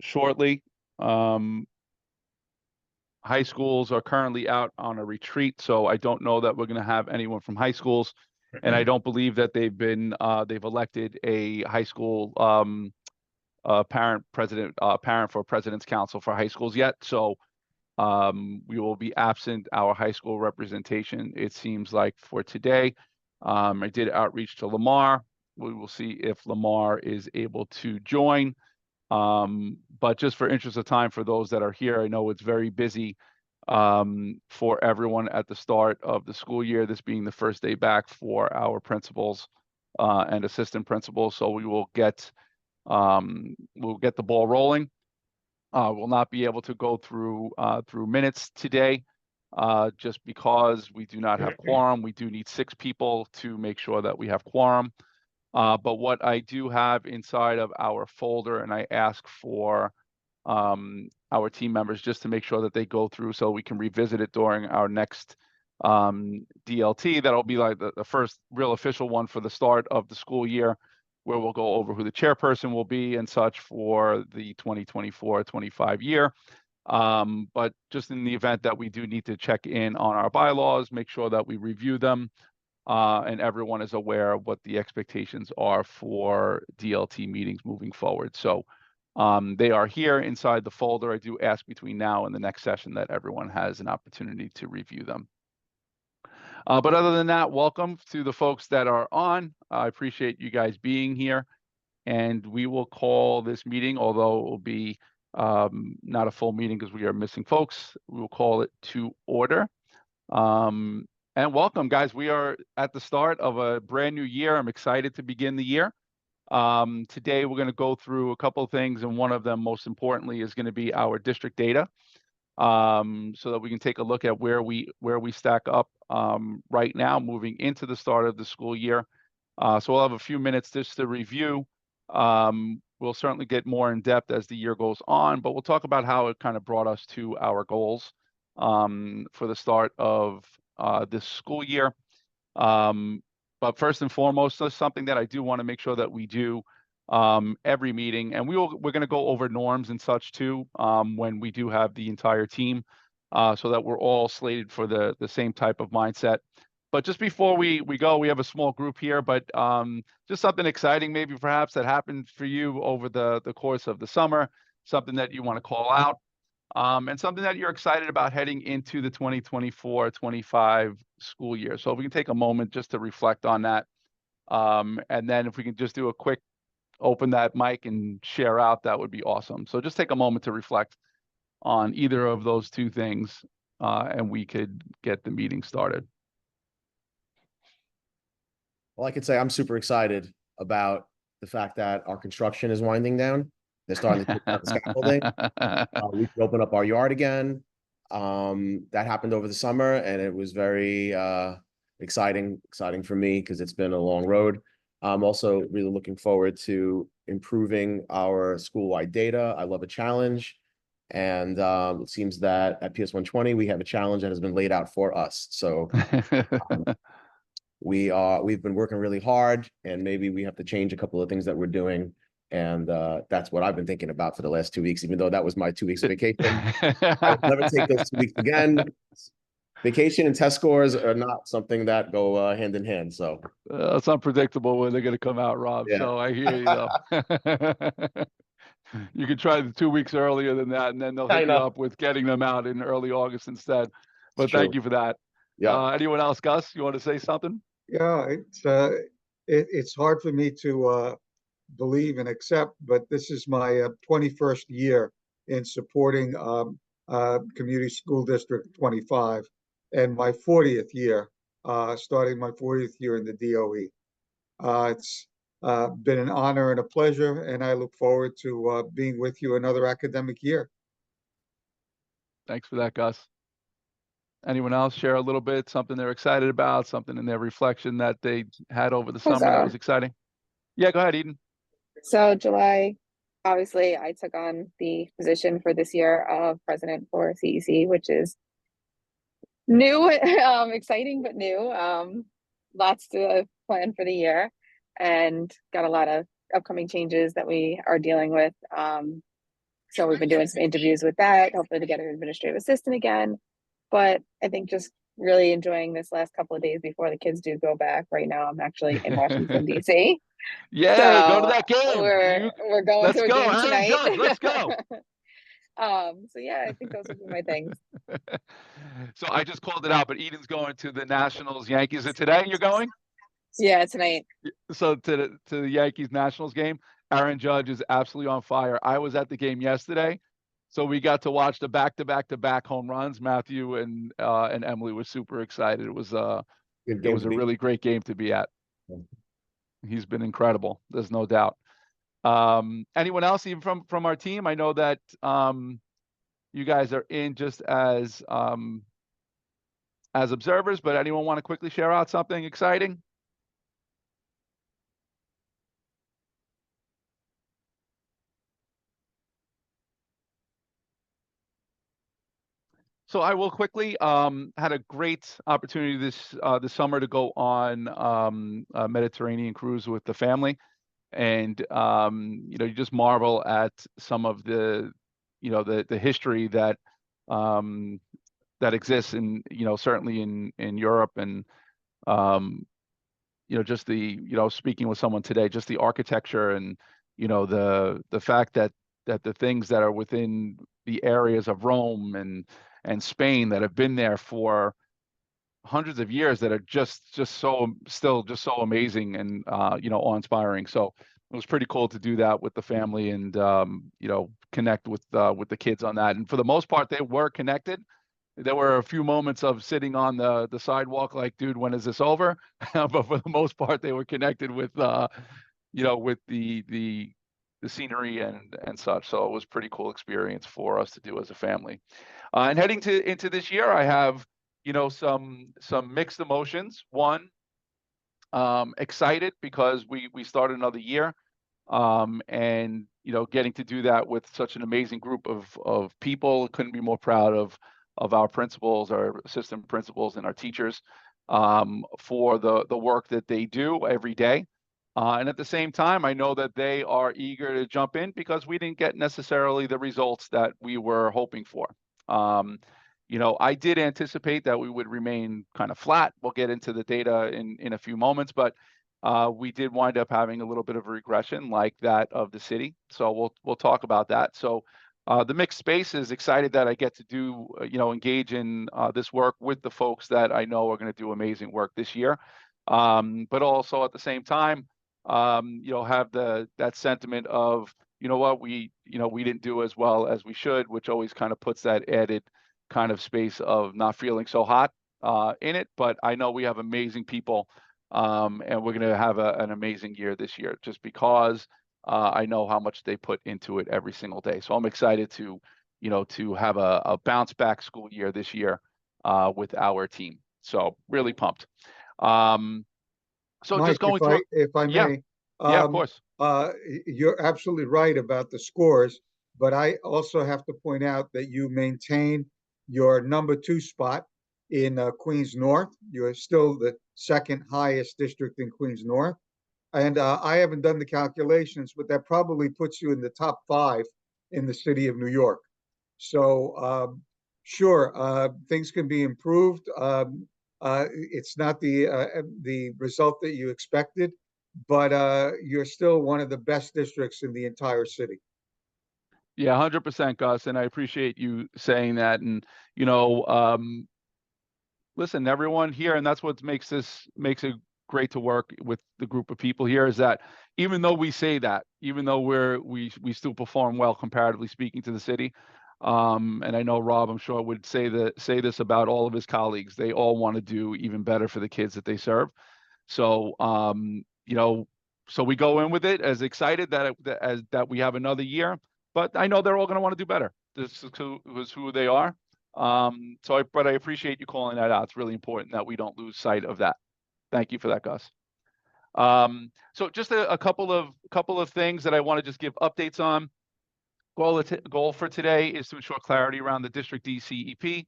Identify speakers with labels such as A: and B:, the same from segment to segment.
A: shortly. High schools are currently out on a retreat, so I don't know that we're going to have anyone from high schools, and I don't believe that they've elected a high school parent for President's Council for high schools yet. So we will be absent our high school representation, it seems like, for today. I did outreach to Lamar. We will see if Lamar is able to join. But just for interest of time, for those that are here, I know it's very busy for everyone at the start of the school year, this being the first day back for our principals and assistant principals. So we'll get the ball rolling. We'll not be able to go through minutes today, just because we do not have quorum. We do need 6 people to make sure that we have quorum. But what I do have inside of our folder, and I ask for our team members just to make sure that they go through so we can revisit it during our next DLT. That'll be like the first real official one for the start of the school year, where we'll go over who the chairperson will be and such for the 2024-25 year. But just in the event that we do need to check in on our bylaws, make sure that we review them, and everyone is aware of what the expectations are for DLT meetings moving forward. So they are here inside the folder. I do ask between now and the next session that everyone has an opportunity to review them. But other than that, welcome to the folks that are on. I appreciate you guys being here, and we will call this meeting, although it will be not a full meeting because we are missing folks. We will call it to order. And welcome, guys. We are at the start of a brand new year. I'm excited to begin the year. Today, we're going to go through a couple of things, and one of them, most importantly, is going to be our district data, so that we can take a look at where we stack up right now, moving into the start of the school year. So we'll have a few minutes just to review. We'll certainly get more in depth as the year goes on, but we'll talk about how it kind of brought us to our goals for the start of this school year. But first and foremost, that's something that I do want to make sure that we do every meeting, and we're going to go over norms and such too when we do have the entire team, so that we're all slated for the same type of mindset. But just before we go, we have a small group here, but just something exciting maybe perhaps that happened for you over the course of the summer, something that you want to call out, and something that you're excited about heading into the 2024-25 school year. So if we can take a moment just to reflect on that, and then if we can just do a quick open that mic and share out, that would be awesome. So just take a moment to reflect on either of those two things, and we could get the meeting started.
B: Well, I could say I'm super excited about the fact that our construction is winding down. They're starting to take out the scaffolding. We can open up our yard again. That happened over the summer, and it was very exciting for me because it's been a long road. I'm also really looking forward to improving our school-wide data. I love a challenge, and it seems that at PS 120 we have a challenge that has been laid out for us. So we've been working really hard, and maybe we have to change a couple of things that we're doing. And that's what I've been thinking about for the last 2 weeks, even though that was my 2 weeks of vacation. I will never take those 2 weeks again. Vacation and test scores are not something that go hand in hand. So
A: it's unpredictable when they're going to come out, Rob. Yeah. So I hear you, though. You could try the 2 weeks earlier than that, and then they'll hit you up with getting them out in early August instead. But thank you for that. Yeah. Anyone else, Gus? You want to say something?
C: Yeah, it's hard for me to believe and accept, but this is my 21st year in supporting Community School District 25, and my 40th year, starting my 40th year in the DOE. It's been an honor and a pleasure, and I look forward to being with you another academic year.
A: Thanks for that, Gus. Anyone else share a little bit, something they're excited about, something in their reflection that they had over the summer that was exciting? Yeah, go ahead, Eden.
D: So July, obviously, I took on the position for this year of president for CEC, which is new, exciting, but new. Lots to plan for the year, and got a lot of upcoming changes that we are dealing with. So we've been doing some interviews with that, hopefully to get an administrative assistant again. But I think just really enjoying this last couple of days before the kids do go back. Right now, I'm actually in Washington, D.C.
A: Yeah, go to
D: So
A: that game.
D: we're going
A: Let's
D: to a
A: go.
D: game
A: Aaron
D: tonight.
A: Judge, let's go.
D: So yeah, I think those would be my things.
A: So I just called it out, but Eden's going to the Nationals Yankees. Is it today you're going?
D: Yeah, tonight.
A: So to the Yankees Nationals game, Aaron Judge is absolutely on fire. I was at the game yesterday, so we got to watch the back-to-back home runs. Matthew and Emily were super excited. It was
B: Good
A: it
B: game
A: was
B: to
A: a
B: be.
A: really great game to be at.
B: Yeah.
A: He's been incredible. There's no doubt. Anyone else, even from our team? I know that you guys are in just as observers, but anyone want to quickly share out something exciting? So I will quickly, had a great opportunity this summer to go on a Mediterranean cruise with the family. And, you just marvel at some of the, the history that, that exists in, certainly in Europe. And, just the, speaking with someone today, just the architecture and, the fact that the things that are within the areas of Rome and Spain that have been there for hundreds of years that are just so amazing and awe-inspiring. So it was pretty cool to do that with the family and connect with the kids on that. And for the most part, they were connected. There were a few moments of sitting on the sidewalk like, dude, when is this over? But for the most part, they were connected with with the scenery and such. So it was a pretty cool experience for us to do as a family. And heading into this year, I have some mixed emotions. One, excited because we started another year, and getting to do that with such an amazing group of people. Couldn't be more proud of our principals, our assistant principals, and our teachers for the work that they do every day. And at the same time, I know that they are eager to jump in because we didn't get necessarily the results that we were hoping for. I did anticipate that we would remain kind of flat. We'll get into the data in a few moments, but we did wind up having a little bit of a regression like that of the city. So we'll talk about that. So the mixed space is excited that I get to do, engage in this work with the folks that I know are going to do amazing work this year. But also at the same time, have that sentiment of, what we didn't do as well as we should, which always kind of puts that added kind of space of not feeling so hot in it. But I know we have amazing people, and we're going to have an amazing year this year just because I know how much they put into it every single day. So I'm excited to have a bounce back school year this year with our team. So really pumped. So
C: Mike,
A: just going through.
C: if I
A: Yeah.
C: may,
A: Yeah, of course.
C: you're absolutely right about the scores, but I also have to point out that you maintain your number 2 spot in Queens North. You're still the second highest district in Queens North. And I haven't done the calculations, but that probably puts you in the top 5 in the city of New York. So sure, things can be improved. It's not the result that you expected, but you're still one of the best districts in the entire city.
A: Yeah, 100%, Gus, and I appreciate you saying that. And listen, everyone here, and that's what makes it great to work with the group of people here, is that even though we say that, even though we still perform well comparatively speaking to the city, and I know Rob, I'm sure, would say this about all of his colleagues. They all want to do even better for the kids that they serve. So so we go in with it as excited that we have another year, but I know they're all going to want to do better. This is who they are. But I appreciate you calling that out. It's really important that we don't lose sight of that. Thank you for that, Gus. So just a couple of things that I want to just give updates on. Goal for today is to ensure clarity around the district DCEP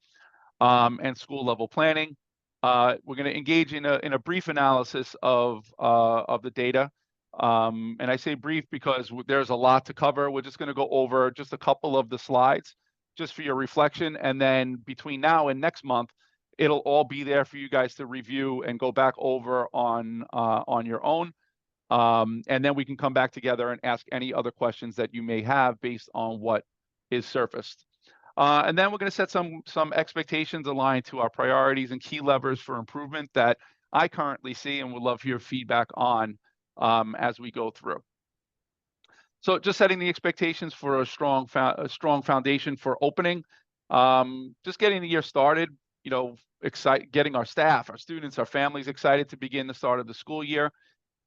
A: and school level planning. We're going to engage in a brief analysis of the data And I say brief because there's a lot to cover. We're just going to go over just a couple of the slides just for your reflection. And then between now and next month, it'll all be there for you guys to review and go back over on your own. And then we can come back together and ask any other questions that you may have based on what is surfaced. And then we're going to set some expectations aligned to our priorities and key levers for improvement that I currently see and would love your feedback on as we go through. So just setting the expectations for a strong foundation for opening. Just getting the year started, you know, getting our staff, our students, our families excited to begin the start of the school year.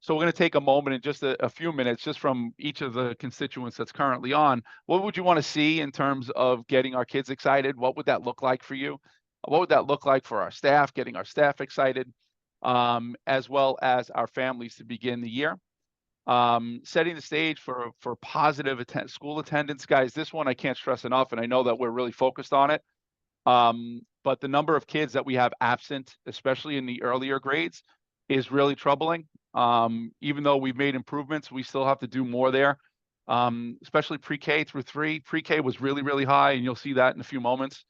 A: So we're going to take a moment in just a few minutes, just from each of the constituents that's currently on. What would you want to see in terms of getting our kids excited? What would that look like for you? What would that look like for our staff, getting our staff excited, as well as our families to begin the year? Setting the stage for positive school attendance. Guys, this one I can't stress enough, and I know that we're really focused on it. But the number of kids that we have absent, especially in the earlier grades, is really troubling. Even though we've made improvements, we still have to do more there, especially pre-K through 3. Pre-K was really, really high, and you'll see that in a few moments.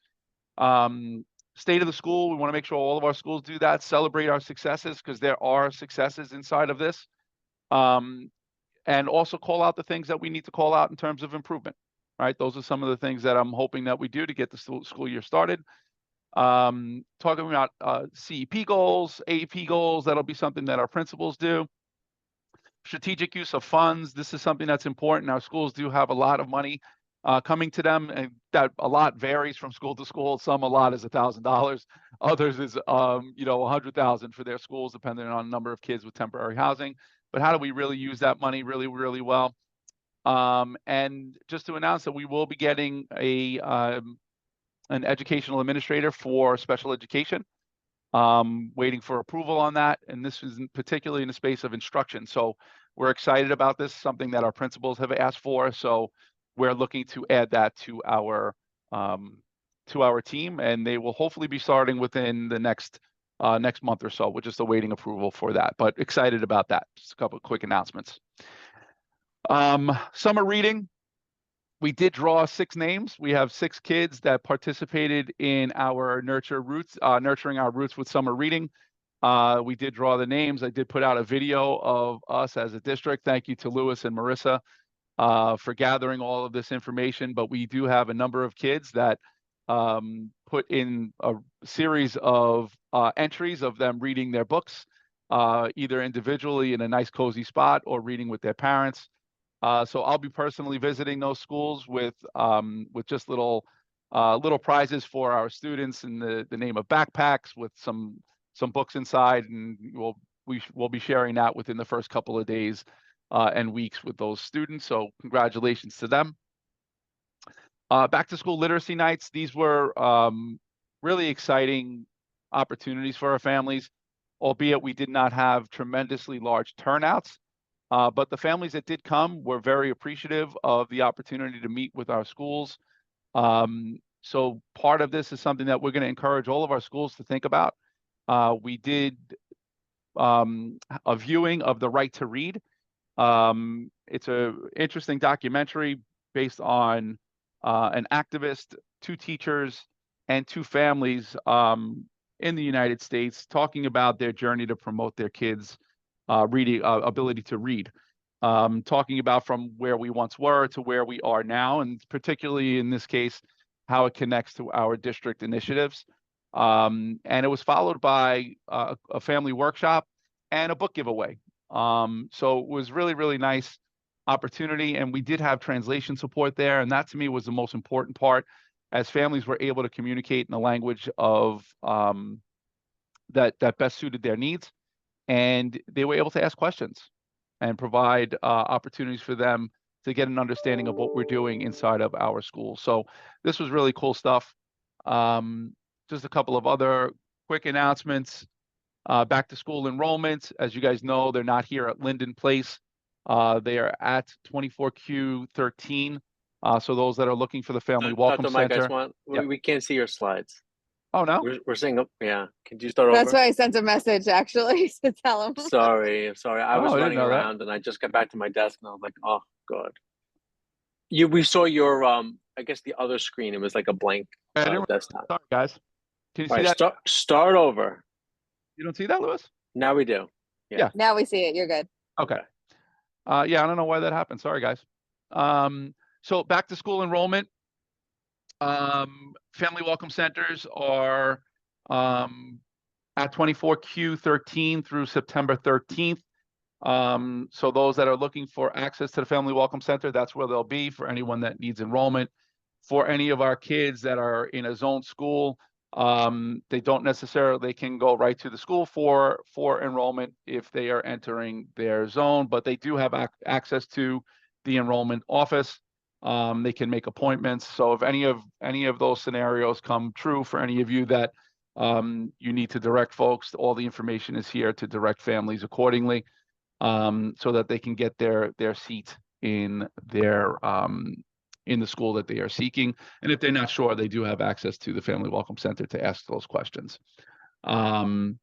A: State of the school, we want to make sure all of our schools do that, celebrate our successes, because there are successes inside of this. And also call out the things that we need to call out in terms of improvement, right? Those are some of the things that I'm hoping that we do to get the school year started. Talking about CEP goals, AEP goals, that'll be something that our principals do. Strategic use of funds, this is something that's important. Our schools do have a lot of money coming to them, and that a lot varies from school to school. Some a lot is $1,000, others is you know, 100,000 for their schools, depending on the number of kids with temporary housing. But how do we really use that money really, really well? And just to announce that we will be getting an educational administrator for special education, waiting for approval on that. And this is particularly in the space of instruction. So we're excited about this, something that our principals have asked for. So we're looking to add that to our team, and they will hopefully be starting within the next month or so. We're just awaiting approval for that, but excited about that. Just a couple of quick announcements. Summer reading. We did draw 6 names. We have 6 kids that participated in our nurturing our roots with summer reading. We did draw the names. I did put out a video of us as a district. Thank you to Lewis and Marissa for gathering all of this information. But we do have a number of kids that put in a series of entries of them reading their books, either individually in a nice cozy spot or reading with their parents. So I'll be personally visiting those schools with just little prizes for our students in the name of backpacks with some books inside, and we'll be sharing that within the first couple of days and weeks with those students. So congratulations to them. Back to school literacy nights. These were really exciting opportunities for our families, albeit we did not have tremendously large turnouts. But the families that did come were very appreciative of the opportunity to meet with our schools. So part of this is something that we're going to encourage all of our schools to think about. We did a viewing of The Right to Read. It's an interesting documentary based on an activist, 2 teachers, and 2 families in the United States talking about their journey to promote their kids' reading ability to read, talking about from where we once were to where we are now, and particularly in this case, how it connects to our district initiatives. And it was followed by a family workshop and a book giveaway. So it was really, really nice opportunity, and we did have translation support there, and that to me was the most important part, as families were able to communicate in a language of that best suited their needs. And they were able to ask questions and provide opportunities for them to get an understanding of what we're doing inside of our school. So this was really cool stuff. Just a couple of other quick announcements. Back to school enrollments. As you guys know, they're not here at Linden Place. They are at 24Q13. So those that are looking for the Family Welcome
E: Dr. Mike,
A: Center.
E: we can't see your slides.
A: Oh, no?
E: We're saying, yeah. Can you start
D: That's
E: over?
D: why I sent a message actually to tell him.
E: Sorry. I
A: Oh,
E: was
A: I didn't
E: running
A: know that.
E: around and I just got back to my desk and I was like, oh God. We saw your I guess the other screen. It was like a blank
A: I didn't,
E: desktop.
A: sorry, guys. Can you
E: All
A: see
E: right,
A: that?
E: start over.
A: You don't see that, Lewis?
E: Now we do. Yeah.
D: Now we see it. You're good.
A: Okay. Yeah, I don't know why that happened. Sorry, guys. So back to school enrollment. Family welcome centers are at 24Q13 through September 13th. So those that are looking for access to the Family Welcome Center, that's where they'll be for anyone that needs enrollment. For any of our kids that are in a zone school, they don't necessarily, they can go right to the school for enrollment if they are entering their zone, but they do have access to the enrollment office. They can make appointments. So if any of those scenarios come true for any of you that you need to direct folks, all the information is here to direct families accordingly, so that they can get their seat in their in the school that they are seeking. And if they're not sure, they do have access to the Family Welcome Center to ask those questions. That's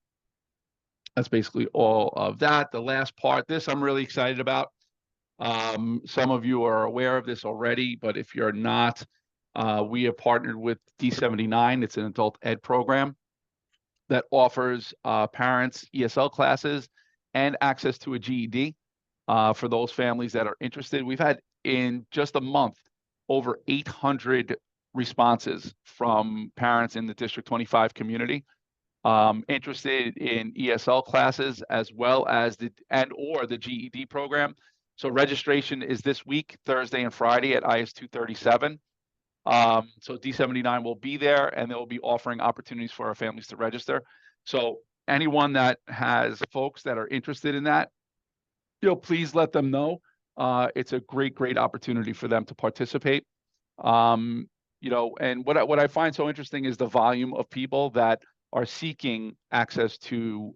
A: basically all of that. The last part, this I'm really excited about. Some of you are aware of this already, but if you're not, we have partnered with D79. It's an adult ed program that offers parents ESL classes and access to a GED for those families that are interested. We've had in just a month over 800 responses from parents in the District 25 community interested in ESL classes as well as the GED program. So registration is this week, Thursday and Friday at IS 237. So D79 will be there and they will be offering opportunities for our families to register. So anyone that has folks that are interested in that, please let them know. It's a great opportunity for them to participate. And what I find so interesting is the volume of people that are seeking access to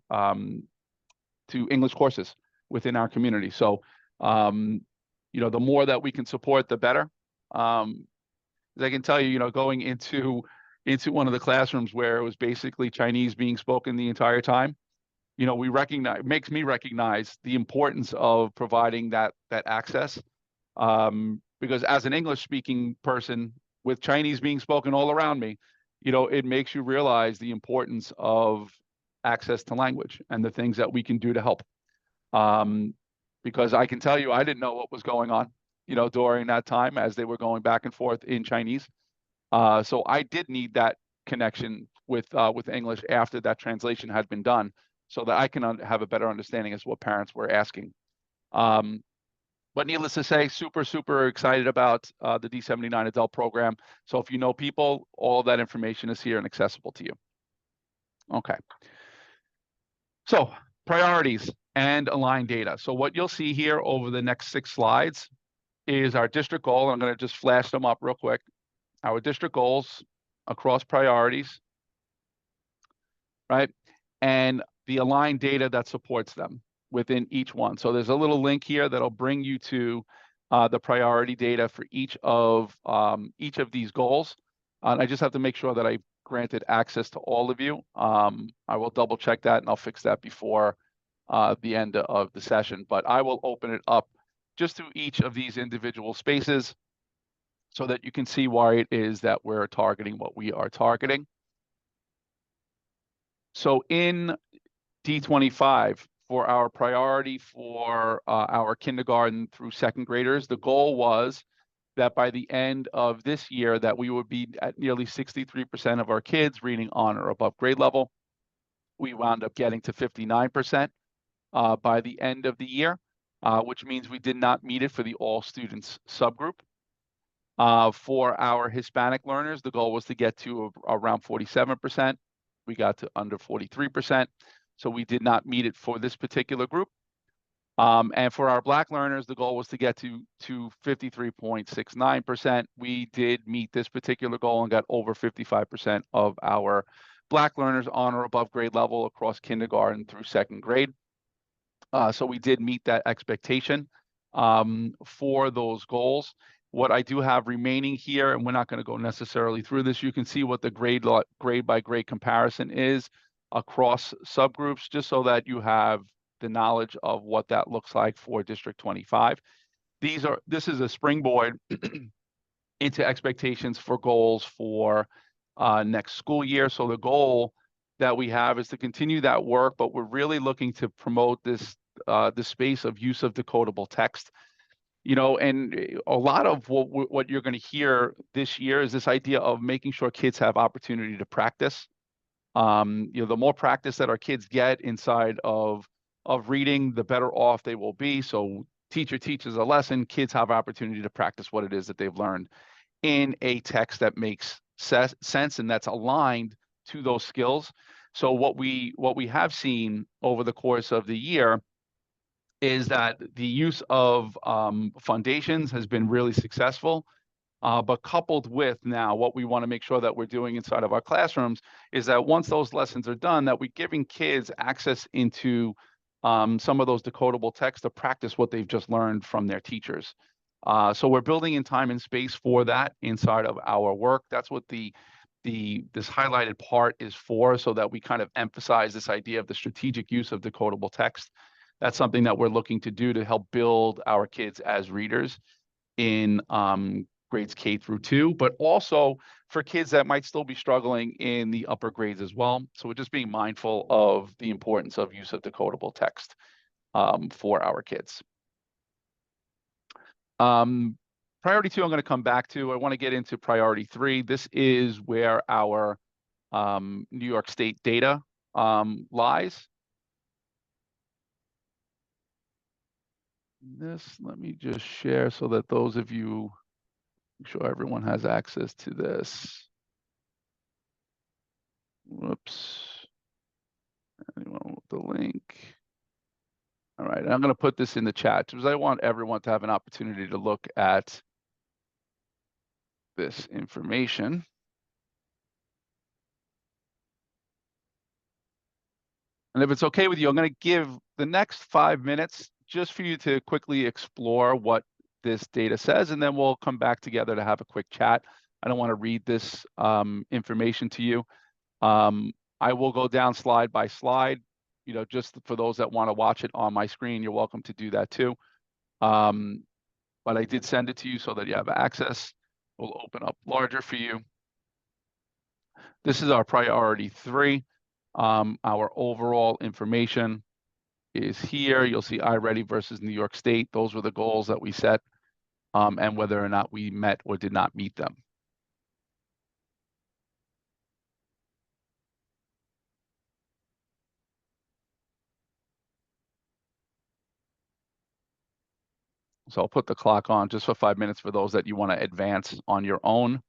A: English courses within our community. So, the more that we can support, the better. As I can tell you, going into one of the classrooms where it was basically Chinese being spoken the entire time, makes me recognize the importance of providing that access. Because as an English speaking person with Chinese being spoken all around me, it makes you realize the importance of access to language and the things that we can do to help. Because I can tell you, I didn't know what was going on, during that time as they were going back and forth in Chinese. So I did need that connection with English after that translation had been done, so that I can have a better understanding as to what parents were asking. But needless to say, super excited about the D79 adult program. So if you know people, all that information is here and accessible to you. Okay. So priorities and align data. So what you'll see here over the next 6 slides is our district goal. I'm going to just flash them up real quick. Our district goals across priorities, right? And the aligned data that supports them within each one. So there's a little link here that'll bring you to the priority data for each of these goals. And I just have to make sure that I granted access to all of you. I will double check that and I'll fix that before the end of the session, but I will open it up just to each of these individual spaces so that you can see why it is that we're targeting what we are targeting. So in D25, for our priority for our kindergarten through 2nd graders, the goal was that by the end of this year that we would be at nearly 63% of our kids reading on or above grade level. We wound up getting to 59% by the end of the year, which means we did not meet it for the all students subgroup. For our Hispanic learners, the goal was to get to around 47%. We got to under 43%. So we did not meet it for this particular group. And for our Black learners, the goal was to get to 53.69%. We did meet this particular goal and got over 55% of our Black learners on or above grade level across kindergarten through 2nd grade. So we did meet that expectation for those goals. What I do have remaining here, and we're not going to go necessarily through this, you can see what the grade by grade comparison is across subgroups, just so that you have the knowledge of what that looks like for District 25. This is a springboard into expectations for goals for next school year. So the goal that we have is to continue that work, but we're really looking to promote this the space of use of decodable text. You know, and a lot of what you're going to hear this year is this idea of making sure kids have opportunity to practice. You know, the more practice that our kids get inside of reading, the better off they will be. So teacher teaches a lesson, kids have opportunity to practice what it is that they've learned in a text that makes sense and that's aligned to those skills. So what we have seen over the course of the year is that the use of foundations has been really successful. But coupled with now what we want to make sure that we're doing inside of our classrooms is that once those lessons are done, that we're giving kids access into some of those decodable texts to practice what they've just learned from their teachers. So we're building in time and space for that inside of our work. That's what this highlighted part is for, so that we kind of emphasize this idea of the strategic use of decodable text. That's something that we're looking to do to help build our kids as readers in grades K through 2, but also for kids that might still be struggling in the upper grades as well. So we're just being mindful of the importance of use of decodable text for our kids. Priority 2, I'm going to come back to. I want to get into priority 3. This is where our New York State data lies. Let me just share so that those of you, make sure everyone has access to this. Whoops. Anyone with the link? All right, I'm going to put this in the chat because I want everyone to have an opportunity to look at this information. And if it's okay with you, I'm going to give the next 5 minutes just for you to quickly explore what this data says, and then we'll come back together to have a quick chat. I don't want to read this information to you. I will go down slide by slide, you know, just for those that want to watch it on my screen, you're welcome to do that too. But I did send it to you so that you have access. We'll open up larger for you. This is our priority 3. Our overall information is here. You'll see iReady versus New York State. Those were the goals that we set, and whether or not we met or did not meet them. So I'll put the clock on just for 5 minutes for those that you want to advance on your own.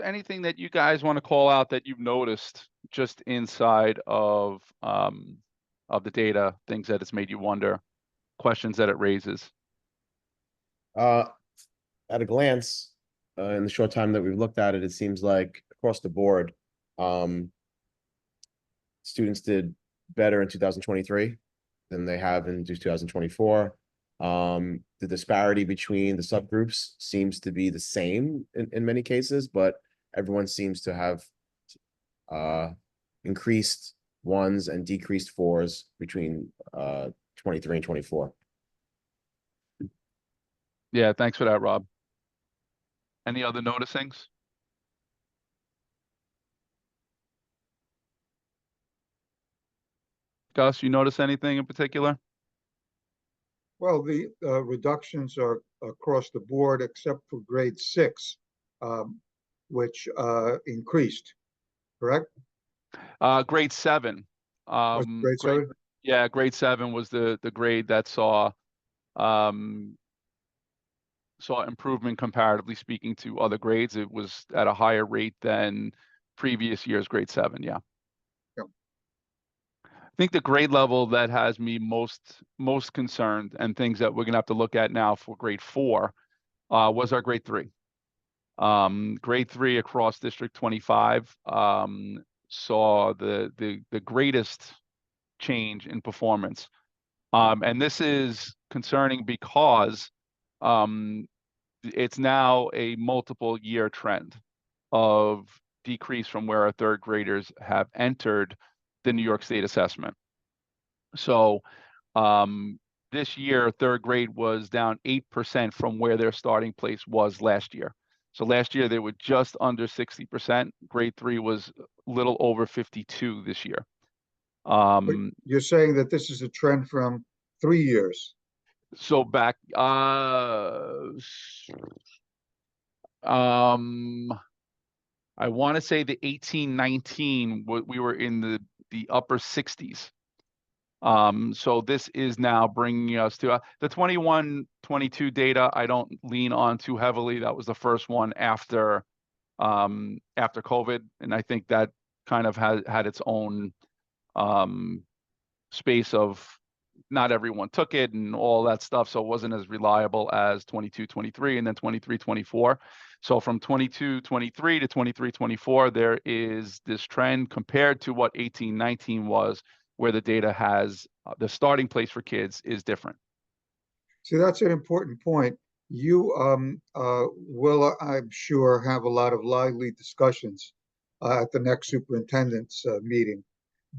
A: anything that you guys want to call out that you've noticed just inside of the data, things that it's made you wonder, questions that it raises?
B: At a glance, in the short time that we've looked at it, it seems like across the board, students did better in 2023 than they have in 2024. The disparity between the subgroups seems to be the same in many cases, but everyone seems to have increased ones and decreased fours between 23 and 24.
A: Yeah, thanks for that, Rob. Any other noticings? Gus, you notice anything in particular?
C: Well, the reductions are across the board except for grade 6, which increased, correct?
A: Grade 7.
C: Was it grade 7?
A: Yeah, grade 7 was the grade that saw improvement comparatively speaking to other grades. It was at a higher rate than previous year's grade 7. Yeah.
C: Yep.
A: I think the grade level that has me most concerned, and things that we're gonna have to look at now for grade 4, was our grade 3. Grade 3 across District 25 saw the greatest change in performance. And this is concerning because it's now a multiple year trend of decrease from where our third graders have entered the New York State assessment. So this year, third grade was down 8% from where their starting place was last year. So last year they were just under 60%. Grade 3 was a little over 52 this year.
C: But you're saying that this is a trend from 3 years.
A: So back, I want to say the 18-19, we were in the upper 60s. So this is now bringing us to the 21-22 data. I don't lean on too heavily. That was the first one after COVID, and I think that kind of had its own space of not everyone took it and all that stuff, so it wasn't as reliable as 22-23 and then 23-24. So from 22-23 to 23-24, there is this trend compared to what 18-19 was, where the data has the starting place for kids is different.
C: See, that's an important point. You will, I'm sure, have a lot of lively discussions at the next superintendent's meeting.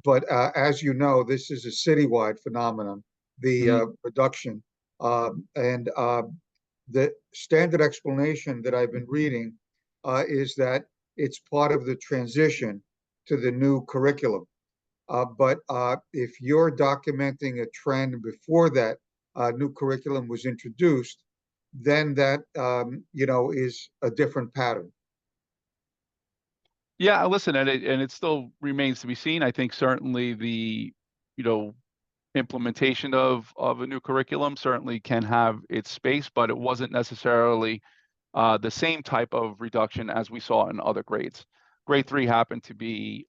C: But as you know, this is a citywide phenomenon, the reduction. And the standard explanation that I've been reading is that it's part of the transition to the new curriculum. But if you're documenting a trend before that new curriculum was introduced, then that, is a different pattern.
A: Yeah, listen, and it still remains to be seen. I think certainly the, implementation of a new curriculum certainly can have its space, but it wasn't necessarily the same type of reduction as we saw in other grades. Grade 3 happened to be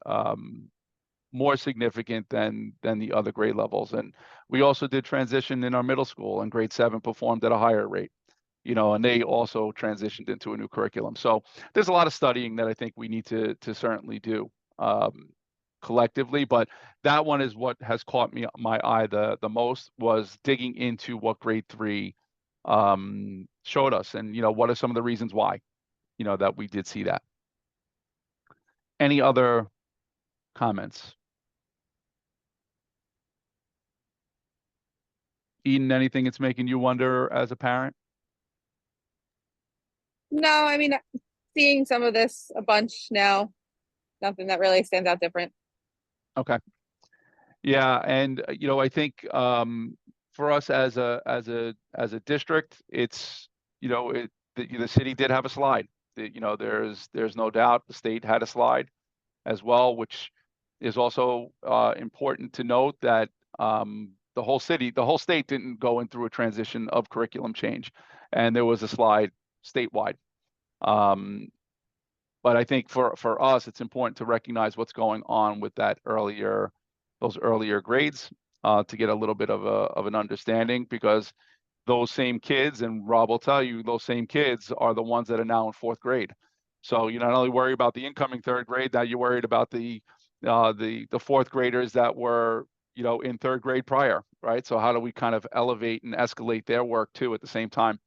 A: more significant than the other grade levels. And we also did transition in our middle school, and grade 7 performed at a higher rate, and they also transitioned into a new curriculum. So there's a lot of studying that I think we need to certainly do collectively, but that one is what has caught my eye the most, was digging into what grade 3 showed us, and what are some of the reasons why that we did see that. Any other comments? Eden, anything it's making you wonder as a parent?
D: No, I mean, seeing some of this a bunch now, nothing that really stands out different.
A: Okay. Yeah, and I think for us as a district, it's the city did have a slide. There's no doubt the state had a slide as well, which is also important to note that the whole state didn't go in through a transition of curriculum change, and there was a slide statewide. But I think for us, it's important to recognize what's going on with those earlier grades to get a little bit of an understanding, because those same kids, and Rob will tell you, those same kids are the ones that are now in fourth grade. So you not only worry about the incoming third grade, now you're worried about the fourth graders that were, in third grade prior, right? So how do we kind of elevate and escalate their work too at the same time?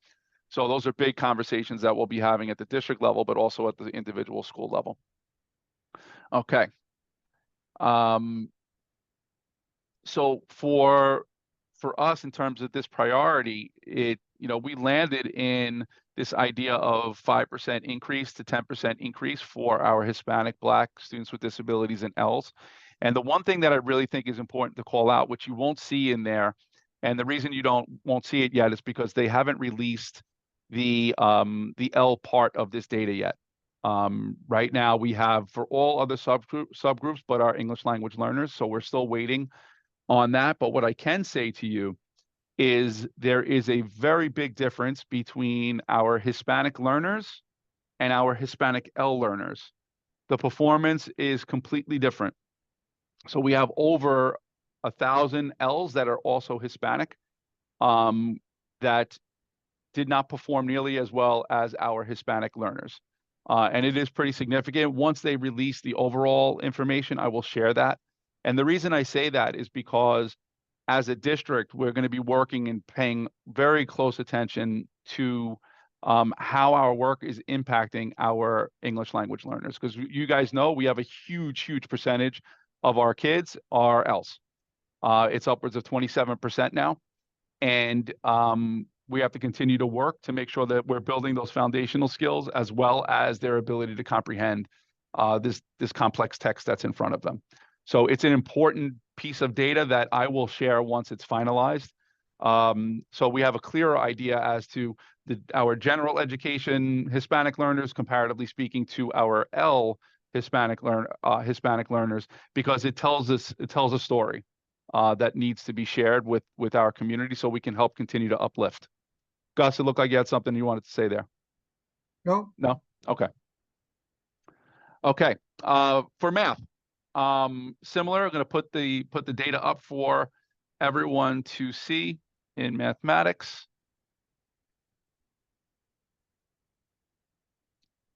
A: So those are big conversations that we'll be having at the district level, but also at the individual school level. Okay. So for us, in terms of this priority, we landed in this idea of 5% increase to 10% increase for our Hispanic, Black students with disabilities and ELs. And the one thing that I really think is important to call out, which you won't see in there, and the reason you won't see it yet is because they haven't released the L part of this data yet. Right now we have for all other subgroups but our English language learners, so we're still waiting on that. But what I can say to you is there is a very big difference between our Hispanic learners and our Hispanic L learners. The performance is completely different. So we have over 1,000 Ls that are also Hispanic that did not perform nearly as well as our Hispanic learners. And it is pretty significant. Once they release the overall information, I will share that. And the reason I say that is because as a district, we're going to be working and paying very close attention to how our work is impacting our English language learners. Because you guys know we have a huge percentage of our kids are ELs. It's upwards of 27% now. And we have to continue to work to make sure that we're building those foundational skills as well as their ability to comprehend this complex text that's in front of them. So it's an important piece of data that I will share once it's finalized. So we have a clearer idea as to our general education Hispanic learners, comparatively speaking, to our L Hispanic learners, because it tells a story that needs to be shared with our community so we can help continue to uplift. Gus, it looked like you had something you wanted to say there.
C: No,
A: No? Okay. Okay. For math, similar. I'm going to put the data up for everyone to see in mathematics.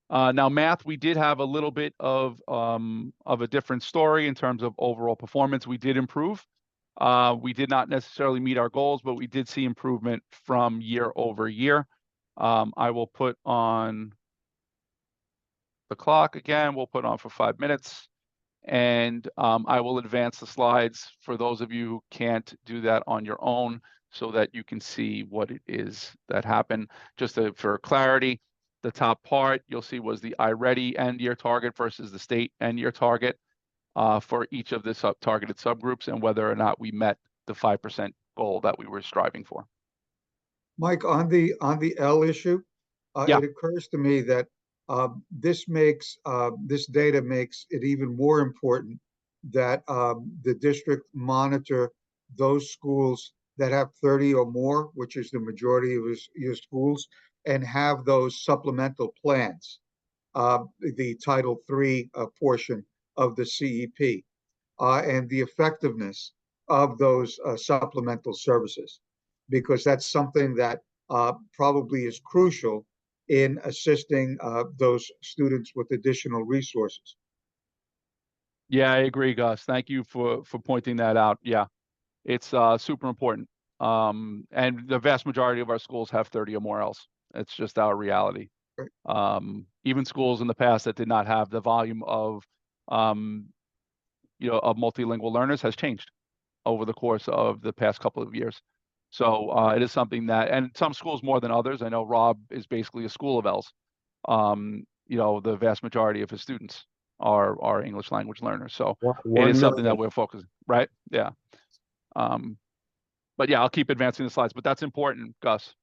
A: Now, math, we did have a little bit of a different story in terms of overall performance. We did improve. We did not necessarily meet our goals, but we did see improvement from year over year. I will put on the clock again. We'll put on for 5 minutes. And I will advance the slides for those of you who can't do that on your own so that you can see what it is that happened. Just for clarity, the top part you'll see was the iReady end year target versus the state end year target for each of the targeted subgroups and whether or not we met the 5% goal that we were striving for.
C: Mike, on the L issue,
A: Yeah.
C: it occurs to me that this data makes it even more important that the district monitor those schools that have 30 or more, which is the majority of your schools, and have those supplemental plans, the Title III portion of the CEP, and the effectiveness of those supplemental services, because that's something that probably is crucial in assisting those students with additional resources.
A: Yeah, I agree, Gus. Thank you for pointing that out. Yeah, it's super important. And the vast majority of our schools have 30 or more else. It's just our reality.
C: Right.
A: Even schools in the past that did not have the volume of of multilingual learners has changed over the course of the past couple of years. So it is something that, and some schools more than others. I know Rob is basically a school of ELs. The vast majority of his students are English language learners. So it is something that we're focusing, right? Yeah. But yeah, I'll keep advancing the slides, but that's important, Gus.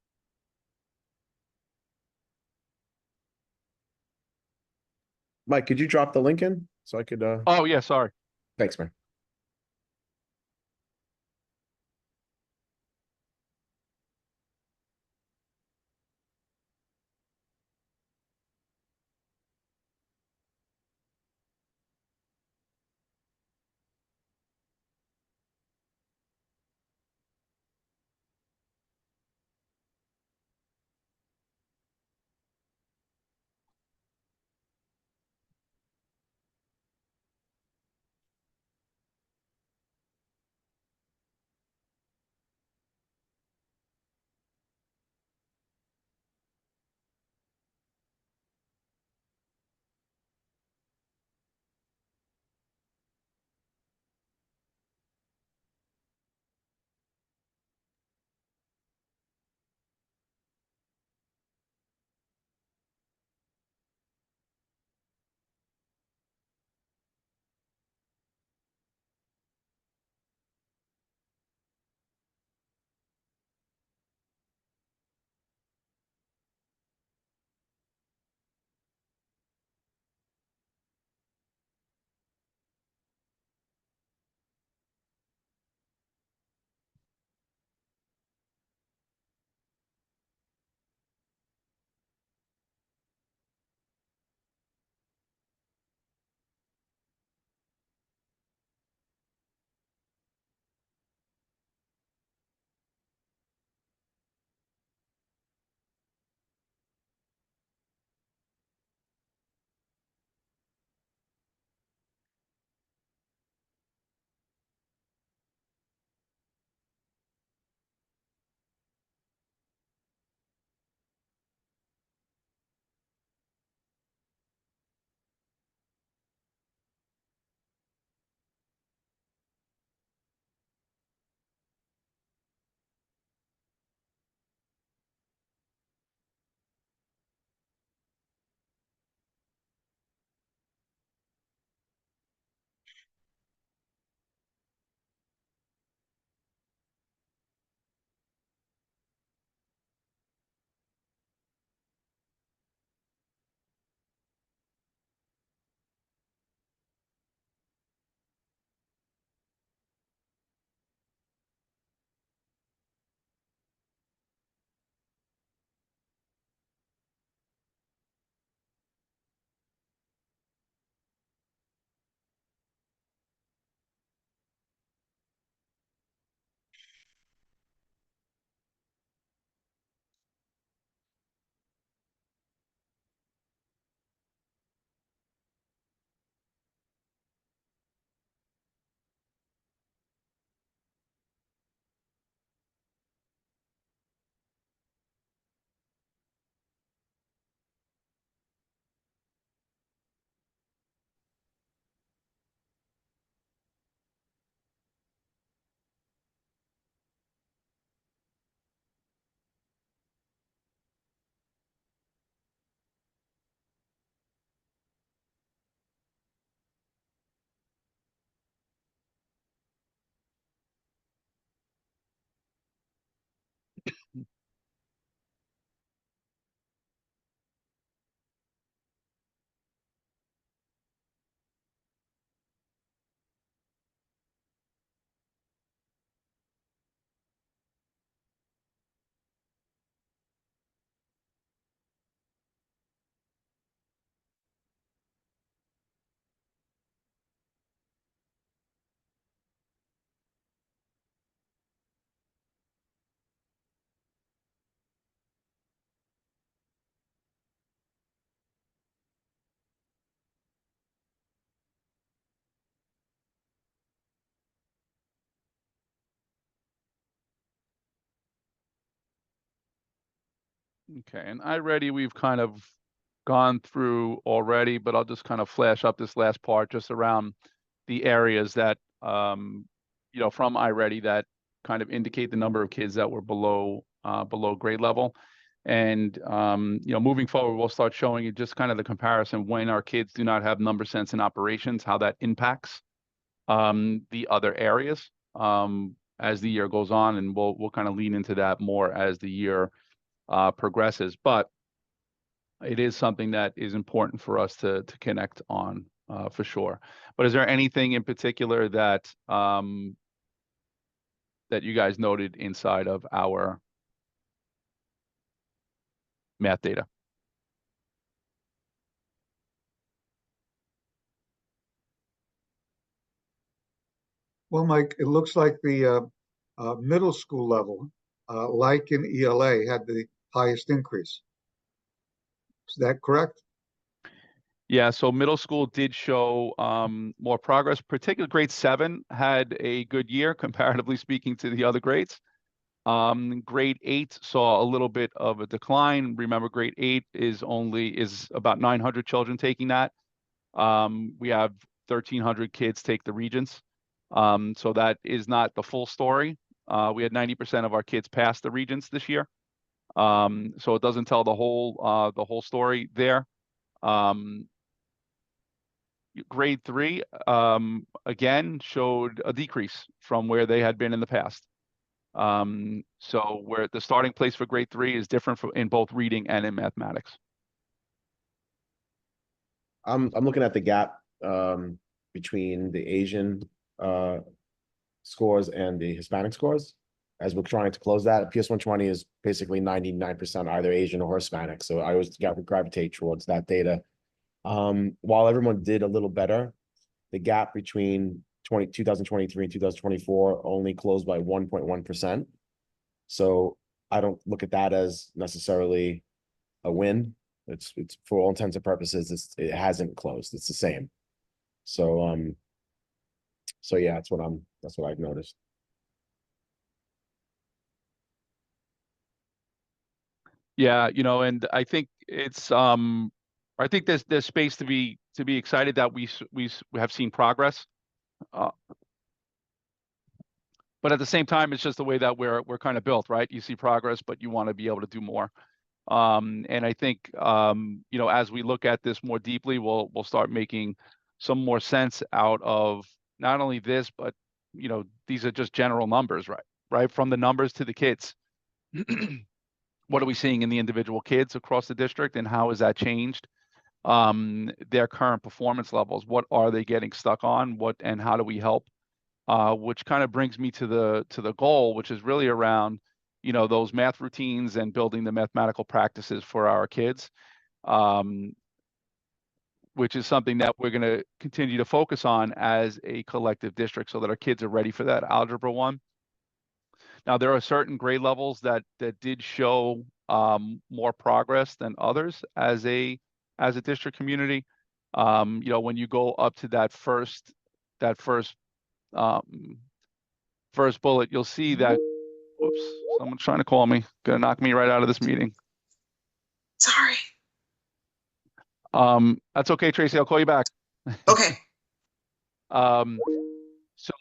B: Mike, could you drop the link in so I could?
A: Oh yeah, sorry.
B: Thanks, man.
A: Okay, and iReady we've kind of gone through already, but I'll just kind of flash up this last part just around the areas that from iReady that kind of indicate the number of kids that were below grade level. And moving forward, we'll start showing you just kind of the comparison when our kids do not have number sense in operations, how that impacts the other areas as the year goes on, and we'll kind of lean into that more as the year progresses. But it is something that is important for us to connect on for sure. But is there anything in particular that that you guys noted inside of our math data?
C: Well, Mike, it looks like the middle school level, like in ELA, had the highest increase. Is that correct?
A: Yeah, so middle school did show more progress. Particularly grade 7 had a good year, comparatively speaking, to the other grades. Grade 8 saw a little bit of a decline. Remember, grade 8 is about 900 children taking that. We have 1,300 kids take the Regents. So that is not the full story. We had 90% of our kids pass the Regents this year. So it doesn't tell the whole story there. Grade 3 again showed a decrease from where they had been in the past. So where the starting place for grade 3 is different in both reading and in mathematics.
B: I'm looking at the gap between the Asian scores and the Hispanic scores as we're trying to close that. PS 120 is basically 99% either Asian or Hispanic, so I always gravitate towards that data. While everyone did a little better, the gap between 2023 and 2024 only closed by 1.1%. So I don't look at that as necessarily a win. It's for all intents and purposes, it hasn't closed. It's the same. So so yeah, that's what I've noticed.
A: Yeah, and I think I think there's space to be excited that we have seen progress. But at the same time, it's just the way that we're kind of built, right? You see progress, but you want to be able to do more. And I think as we look at this more deeply, we'll start making some more sense out of not only this, but these are just general numbers, right? From the numbers to the kids. What are we seeing in the individual kids across the district, and how has that changed their current performance levels? What are they getting stuck on? And how do we help? Which kind of brings me to the goal, which is really around those math routines and building the mathematical practices for our kids, which is something that we're going to continue to focus on as a collective district so that our kids are ready for that Algebra 1. Now, there are certain grade levels that did show more progress than others as a district community. When you go up to that first bullet, you'll see that, whoops, someone's trying to call me, gonna knock me right out of this meeting.
F: Sorry.
A: That's okay, Tracy, I'll call you back.
F: Okay.
A: So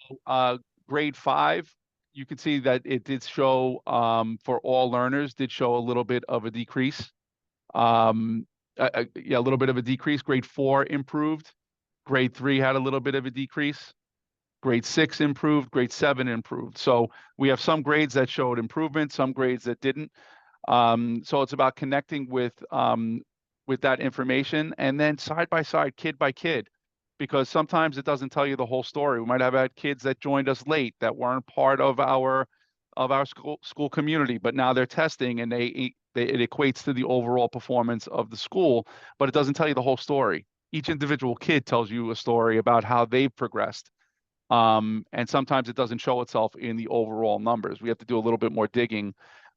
A: grade 5, you can see that it did show for all learners did show a little bit of a decrease. Yeah, a little bit of a decrease. Grade 4 improved. Grade 3 had a little bit of a decrease. Grade 6 improved. Grade 7 improved. So we have some grades that showed improvement, some grades that didn't. So it's about connecting with that information, and then side by side, kid by kid, because sometimes it doesn't tell you the whole story. We might have had kids that joined us late that weren't part of our school community, but now they're testing, and it equates to the overall performance of the school, but it doesn't tell you the whole story. Each individual kid tells you a story about how they've progressed. And sometimes it doesn't show itself in the overall numbers. We have to do a little bit more digging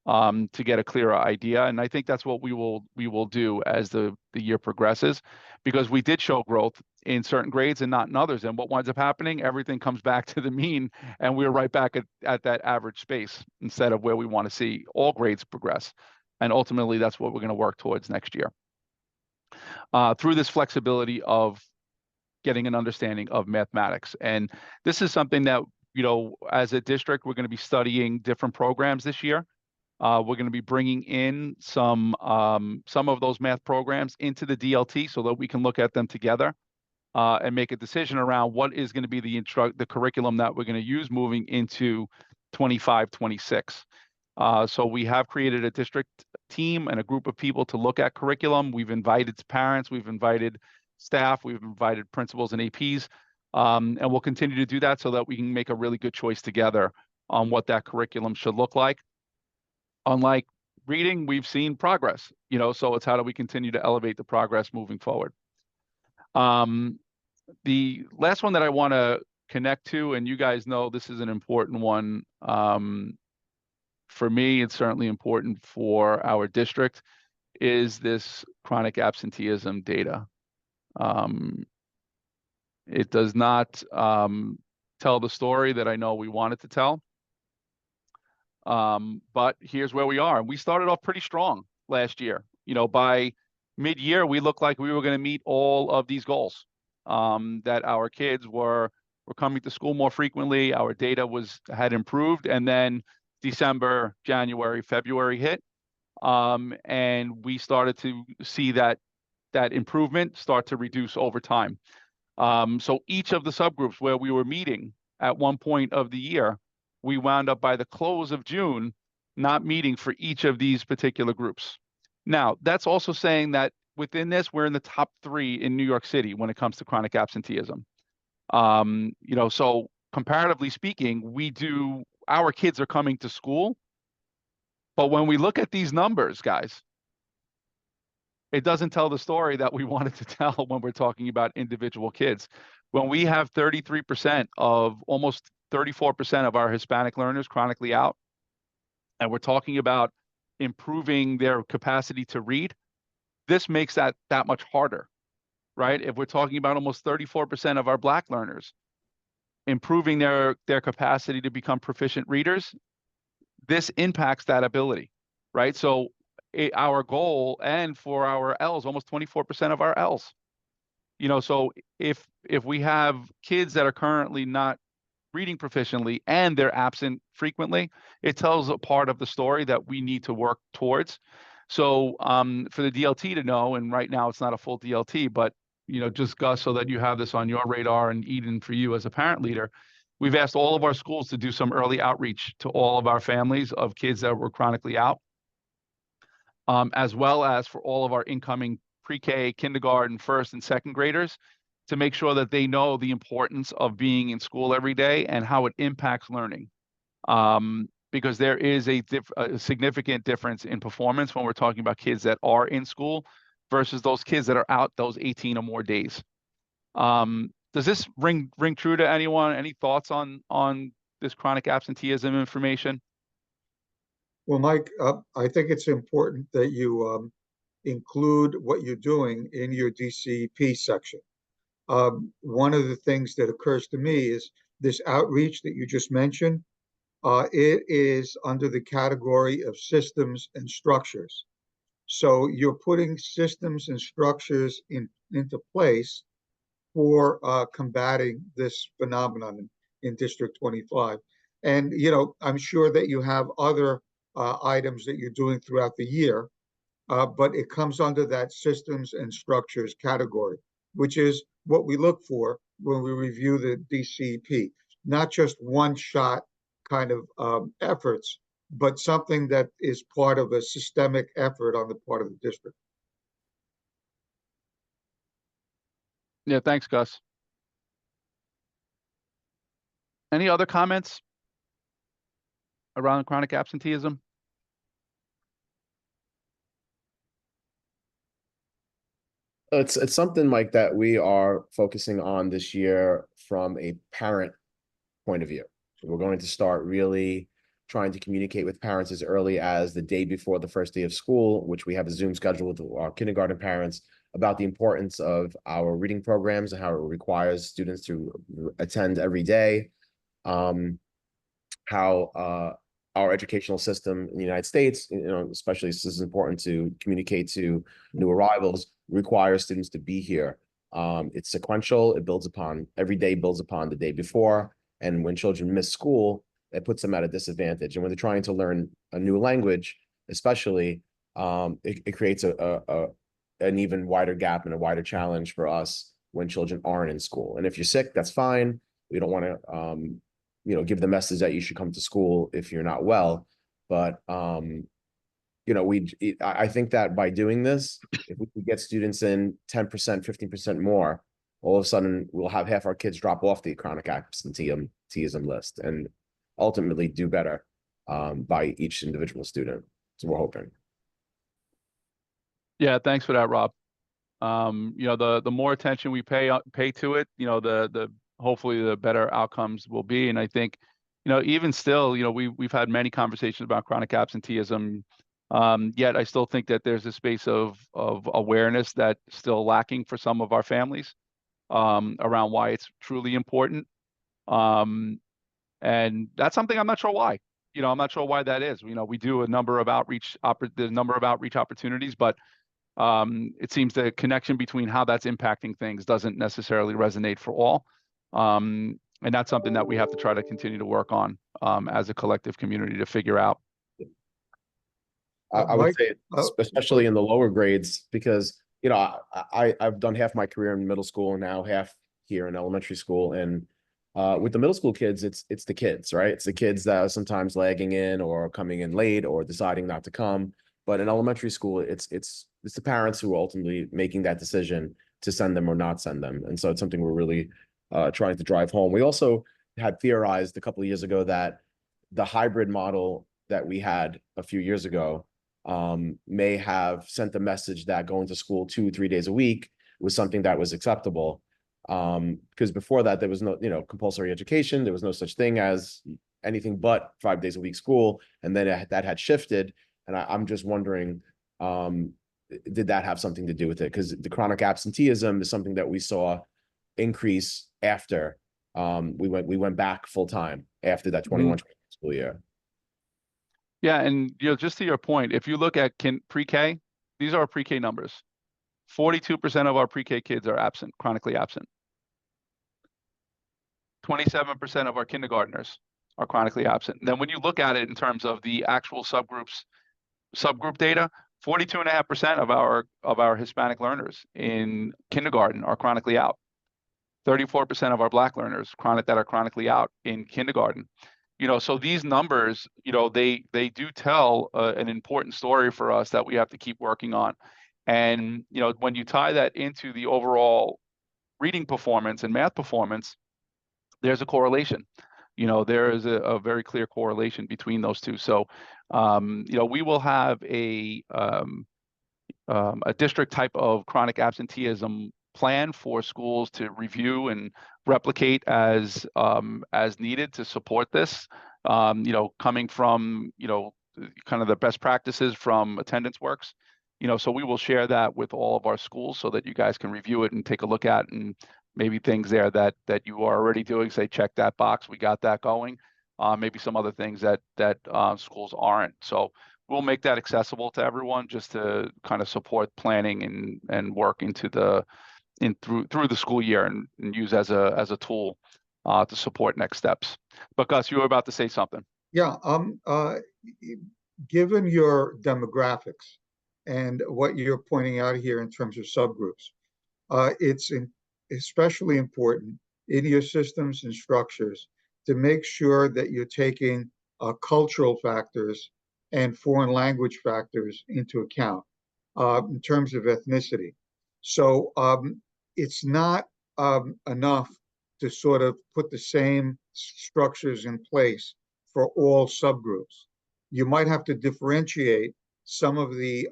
A: to get a clearer idea. And I think that's what we will do as the year progresses, because we did show growth in certain grades and not in others. And what winds up happening, everything comes back to the mean, and we're right back at that average space instead of where we want to see all grades progress. And ultimately, that's what we're going to work towards next year. Through this flexibility of getting an understanding of mathematics. And this is something that, as a district, we're going to be studying different programs this year. We're going to be bringing in some of those math programs into the DLT so that we can look at them together and make a decision around what is going to be the curriculum that we're going to use moving into 25-26. So we have created a district team and a group of people to look at curriculum. We've invited parents, we've invited staff, we've invited principals and APs, and we'll continue to do that so that we can make a really good choice together on what that curriculum should look like. Unlike reading, we've seen progress, so it's how do we continue to elevate the progress moving forward. The last one that I want to connect to, and you guys know this is an important one, for me, it's certainly important for our district, is this chronic absenteeism data. It does not tell the story that I know we wanted to tell. But here's where we are. We started off pretty strong last year. By mid-year, we looked like we were going to meet all of these goals, that our kids were coming to school more frequently. Our data had improved. And then December, January, February hit. And we started to see that improvement start to reduce over time. So each of the subgroups where we were meeting at one point of the year, we wound up by the close of June not meeting for each of these particular groups. Now, that's also saying that within this, we're in the top 3 in New York City when it comes to chronic absenteeism. So comparatively speaking, our kids are coming to school, but when we look at these numbers, guys, it doesn't tell the story that we wanted to tell when we're talking about individual kids. When we have 33% of almost 34% of our Hispanic learners chronically out, and we're talking about improving their capacity to read, this makes that much harder, right? If we're talking about almost 34% of our Black learners improving their capacity to become proficient readers, this impacts that ability, right? So our goal, and for our L's, almost 24% of our L's. So if we have kids that are currently not reading proficiently and they're absent frequently, it tells a part of the story that we need to work towards. So for the DLT to know, and right now it's not a full DLT, but just Gus, so that you have this on your radar, and Eden, for you as a parent leader, we've asked all of our schools to do some early outreach to all of our families of kids that were chronically out, as well as for all of our incoming pre-K, kindergarten, first and second graders, to make sure that they know the importance of being in school every day and how it impacts learning. Because there is a significant difference in performance when we're talking about kids that are in school versus those kids that are out those 18 or more days. Does this ring true to anyone? Any thoughts on this chronic absenteeism information?
C: Well, Mike, I think it's important that you include what you're doing in your DCP section. One of the things that occurs to me is this outreach that you just mentioned. It is under the category of systems and structures. So you're putting systems and structures into place for combating this phenomenon in District 25. And, I'm sure that you have other items that you're doing throughout the year, but it comes under that systems and structures category, which is what we look for when we review the DCP, not just one shot kind of efforts, but something that is part of a systemic effort on the part of the district.
A: Yeah, thanks, Gus. Any other comments around chronic absenteeism?
B: It's something, Mike, that we are focusing on this year from a parent point of view. So we're going to start really trying to communicate with parents as early as the day before the first day of school, which we have a Zoom schedule with our kindergarten parents, about the importance of our reading programs and how it requires students to attend every day. How our educational system in the United States, especially this is important to communicate to new arrivals, requires students to be here. It's sequential. It builds upon, every day builds upon the day before. And when children miss school, it puts them at a disadvantage. And when they're trying to learn a new language, especially, it creates an even wider gap and a wider challenge for us when children aren't in school. And if you're sick, that's fine. We don't want to, give the message that you should come to school if you're not well. But, I think that by doing this, if we could get students in 10%, 15% more, all of a sudden we'll have half our kids drop off the chronic absenteeism list and ultimately do better by each individual student. So we're hoping.
A: Yeah, thanks for that, Rob. The more attention we pay to it, the hopefully the better outcomes will be. And I think, even still, we've had many conversations about chronic absenteeism. Yet I still think that there's a space of awareness that's still lacking for some of our families around why it's truly important. And that's something I'm not sure why. I'm not sure why that is. We do a number of outreach opportunities, but it seems the connection between how that's impacting things doesn't necessarily resonate for all. And that's something that we have to try to continue to work on as a collective community to figure out.
B: I would
C: Mike,
B: say, especially in the lower grades, because, I've done half my career in middle school and now half here in elementary school. And with the middle school kids, it's the kids, right? It's the kids that are sometimes lagging in or coming in late or deciding not to come. But in elementary school, it's the parents who are ultimately making that decision to send them or not send them. And so it's something we're really trying to drive home. We also had theorized a couple of years ago that the hybrid model that we had a few years ago may have sent the message that going to school 2-3 days a week was something that was acceptable. Because before that, there was no, compulsory education. There was no such thing as anything but 5 days a week school. And then that had shifted. And I'm just wondering, did that have something to do with it? Because the chronic absenteeism is something that we saw increase after we went back full time after that 21 school year.
A: Yeah, and just to your point, if you look at pre-K, these are pre-K numbers. 42% of our pre-K kids are absent, chronically absent. 27% of our kindergartners are chronically absent. And then when you look at it in terms of the actual subgroup data, 42.5% of our Hispanic learners in kindergarten are chronically out. 34% of our Black learners that are chronically out in kindergarten. So these numbers, they do tell an important story for us that we have to keep working on. And, when you tie that into the overall reading performance and math performance, there's a correlation. There is a very clear correlation between those two. So, we will have a district type of chronic absenteeism plan for schools to review and replicate as needed to support this. Coming from kind of the best practices from Attendance Works. So we will share that with all of our schools so that you guys can review it and take a look at, and maybe things there that you are already doing, say, check that box, we got that going. Maybe some other things that schools aren't. So we'll make that accessible to everyone just to kind of support planning and work through the school year and use as a tool to support next steps. But Gus, you were about to say something.
C: Yeah, given your demographics and what you're pointing out here in terms of subgroups, it's especially important in your systems and structures to make sure that you're taking cultural factors and foreign language factors into account in terms of ethnicity. So it's not enough to sort of put the same structures in place for all subgroups. You might have to differentiate some of the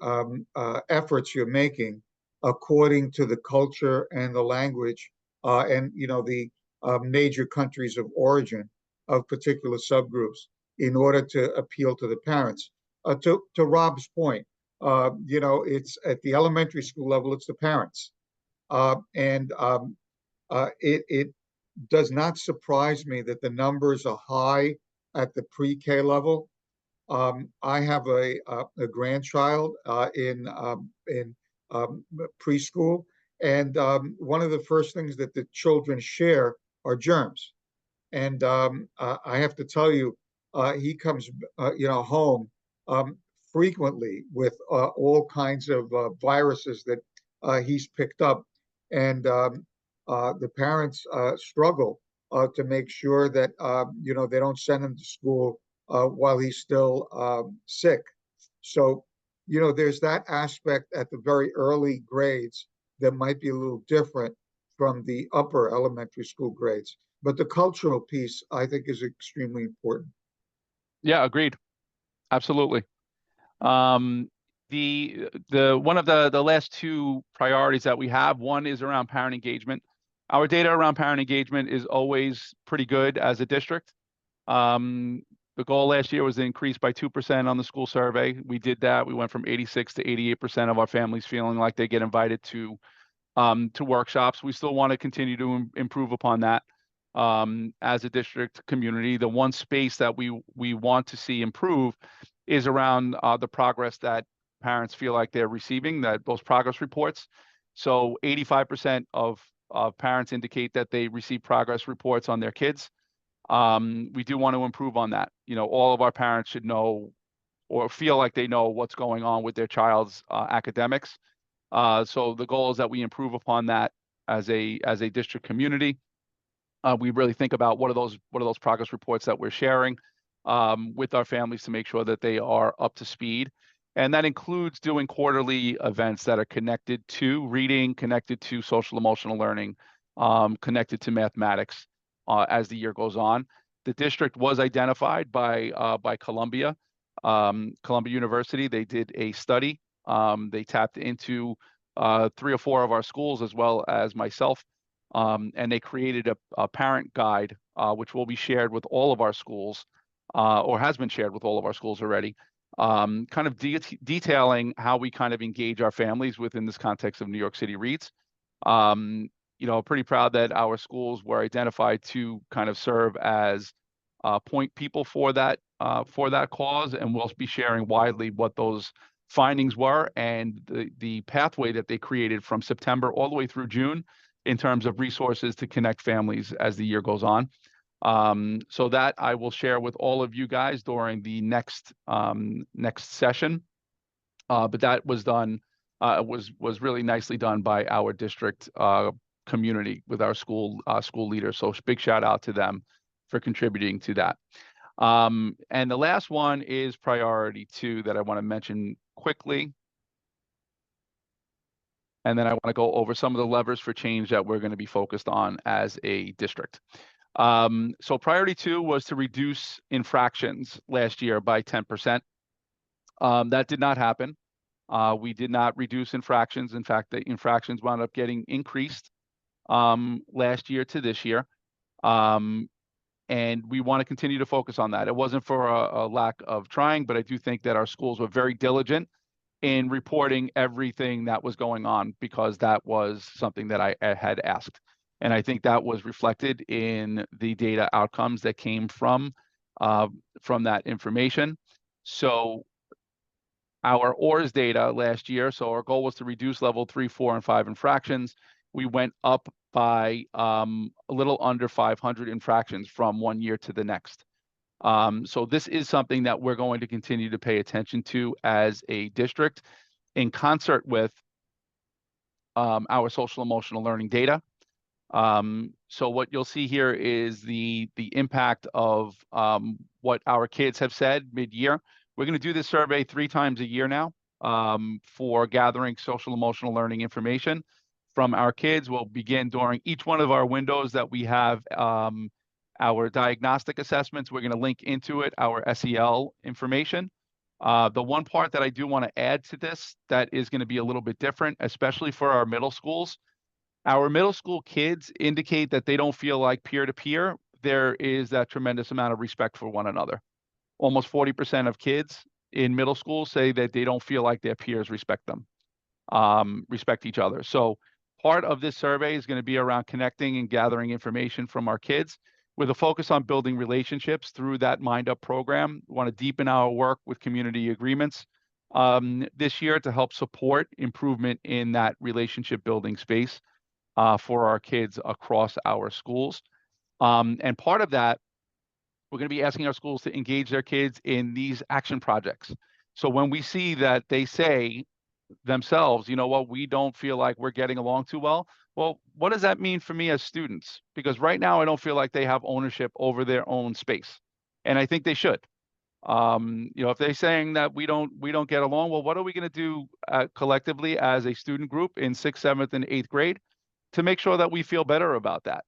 C: efforts you're making according to the culture and the language and the major countries of origin of particular subgroups in order to appeal to the parents. To Rob's point, it's at the elementary school level, it's the parents. It does not surprise me that the numbers are high at the pre-K level. I have a grandchild in preschool, and one of the first things that the children share are germs. And I have to tell you, he comes, home um, frequently with all kinds of viruses that he's picked up, and the parents struggle to make sure that they don't send him to school while he's still sick. So, there's that aspect at the very early grades that might be a little different from the upper elementary school grades. But the cultural piece, I think, is extremely important.
A: Yeah, agreed. Absolutely. The one of the last two priorities that we have, one is around parent engagement. Our data around parent engagement is always pretty good as a district. The goal last year was to increase by 2% on the school survey. We did that. We went from 86 to 88% of our families feeling like they get invited to workshops. We still want to continue to improve upon that as a district community. The one space that we want to see improve is around the progress that parents feel like they're receiving, those progress reports. So 85% of parents indicate that they receive progress reports on their kids. We do want to improve on that. All of our parents should know or feel like they know what's going on with their child's academics. So the goal is that we improve upon that as a district community. We really think about what are those progress reports that we're sharing with our families to make sure that they are up to speed. And that includes doing quarterly events that are connected to reading, connected to social emotional learning, connected to mathematics as the year goes on. The district was identified by Columbia University. They did a study. They tapped into 3 or 4 of our schools as well as myself, and they created a parent guide, which will be shared with all of our schools, or has been shared with all of our schools already, kind of detailing how we kind of engage our families within this context of New York City Reads. Pretty proud that our schools were identified to kind of serve as point people for that cause, and we'll be sharing widely what those findings were and the pathway that they created from September all the way through June in terms of resources to connect families as the year goes on. So that I will share with all of you guys during the next session. But that was done, was really nicely done by our district community with our school leaders. So big shout out to them for contributing to that. And the last one is priority 2 that I want to mention quickly. And then I want to go over some of the levers for change that we're going to be focused on as a district. So priority 2 was to reduce infractions last year by 10%. That did not happen. We did not reduce infractions. In fact, the infractions wound up getting increased last year to this year. And we want to continue to focus on that. It wasn't for a lack of trying, but I do think that our schools were very diligent in reporting everything that was going on, because that was something that I had asked. And I think that was reflected in the data outcomes that came from that information. So our ORS data last year, so our goal was to reduce level 3, 4, and 5 infractions. We went up by a little under 500 infractions from one year to the next. So this is something that we're going to continue to pay attention to as a district in concert with our social emotional learning data. So what you'll see here is the impact of what our kids have said mid-year. We're going to do this survey 3 times a year now for gathering social emotional learning information from our kids. We'll begin during each one of our windows that we have our diagnostic assessments. We're going to link into it our SEL information. The one part that I do want to add to this that is going to be a little bit different, especially for our middle schools. Our middle school kids indicate that they don't feel like peer-to-peer. There is that tremendous amount of respect for one another. Almost 40% of kids in middle school say that they don't feel like their peers respect them, respect each other. So part of this survey is going to be around connecting and gathering information from our kids. with a focus on building relationships through that Mind Up program. We want to deepen our work with community agreements this year to help support improvement in that relationship building space for our kids across our schools. And part of that, we're going to be asking our schools to engage their kids in these action projects. So when we see that they say themselves, you know what, we don't feel like we're getting along too well. Well, what does that mean for me as students? Because right now I don't feel like they have ownership over their own space. And I think they should. You know, if they're saying that we don't get along, well, what are we going to do collectively as a student group in 6th, 7th, and 8th grade to make sure that we feel better about that?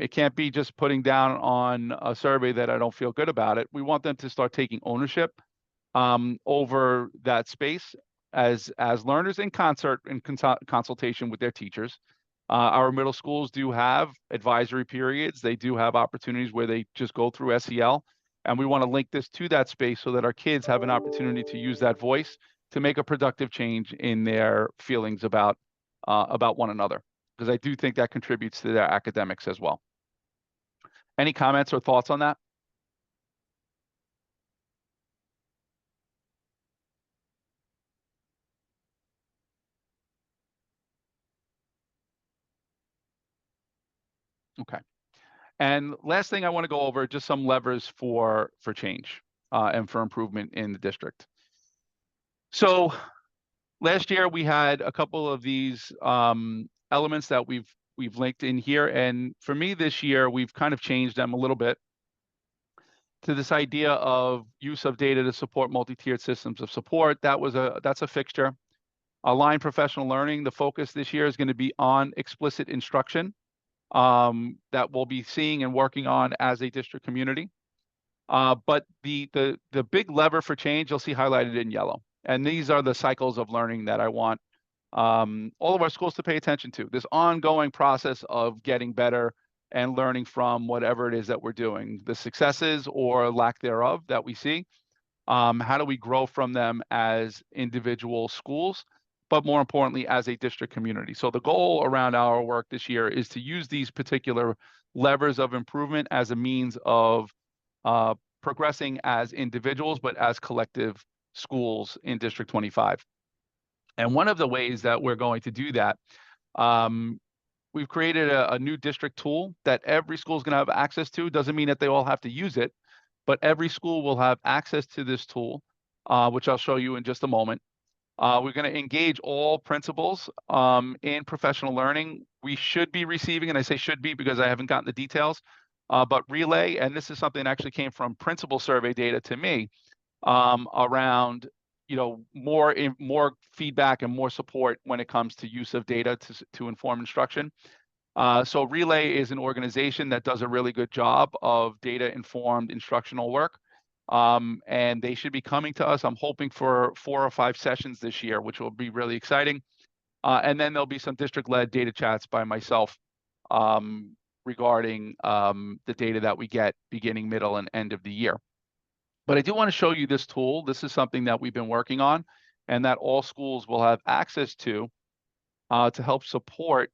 A: It can't be just putting down on a survey that I don't feel good about it. We want them to start taking ownership over that space as learners in concert in consultation with their teachers. Our middle schools do have advisory periods. They do have opportunities where they just go through SEL. And we want to link this to that space so that our kids have an opportunity to use that voice to make a productive change in their feelings about one another. Because I do think that contributes to their academics as well. Any comments or thoughts on that? Okay. And last thing I want to go over, just some levers for change and for improvement in the district. So last year we had a couple of these elements that we've linked in here, and for me this year we've kind of changed them a little bit to this idea of use of data to support multi-tiered systems of support. That's a fixture. Aligned professional learning, the focus this year is going to be on explicit instruction that we'll be seeing and working on as a district community. But the big lever for change you'll see highlighted in yellow. And these are the cycles of learning that I want all of our schools to pay attention to. This ongoing process of getting better and learning from whatever it is that we're doing, the successes or lack thereof that we see. How do we grow from them as individual schools, but more importantly, as a district community? So the goal around our work this year is to use these particular levers of improvement as a means of progressing as individuals, but as collective schools in District 25. And one of the ways that we're going to do that, we've created a new district tool that every school is going to have access to. Doesn't mean that they all have to use it, but every school will have access to this tool, which I'll show you in just a moment. We're going to engage all principals in professional learning. We should be receiving, and I say should be because I haven't gotten the details, but Relay, and this is something that actually came from principal survey data to me, around more feedback and more support when it comes to use of data to inform instruction. So Relay is an organization that does a really good job of data-informed instructional work. And they should be coming to us. I'm hoping for 4 or 5 sessions this year, which will be really exciting. And then there'll be some district-led data chats by myself regarding the data that we get beginning, middle, and end of the year. But I do want to show you this tool. This is something that we've been working on and that all schools will have access to help support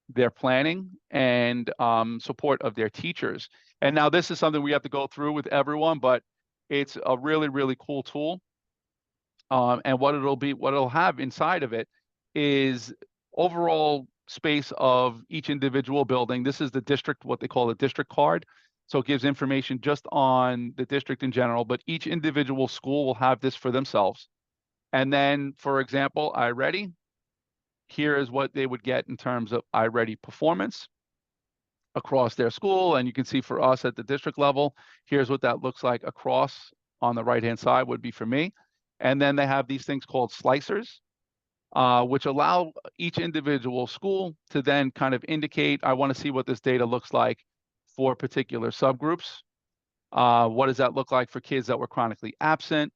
A: their planning and support of their teachers. And now this is something we have to go through with everyone, but it's a really, really cool tool. And what it'll have inside of it is overall space of each individual building. This is the district, what they call the district card. So it gives information just on the district in general, but each individual school will have this for themselves. And then, for example, iReady, here is what they would get in terms of iReady performance across their school. And you can see for us at the district level, here's what that looks like across on the right-hand side would be for me. And then they have these things called slicers, which allow each individual school to then kind of indicate, I want to see what this data looks like for particular subgroups. What does that look like for kids that were chronically absent?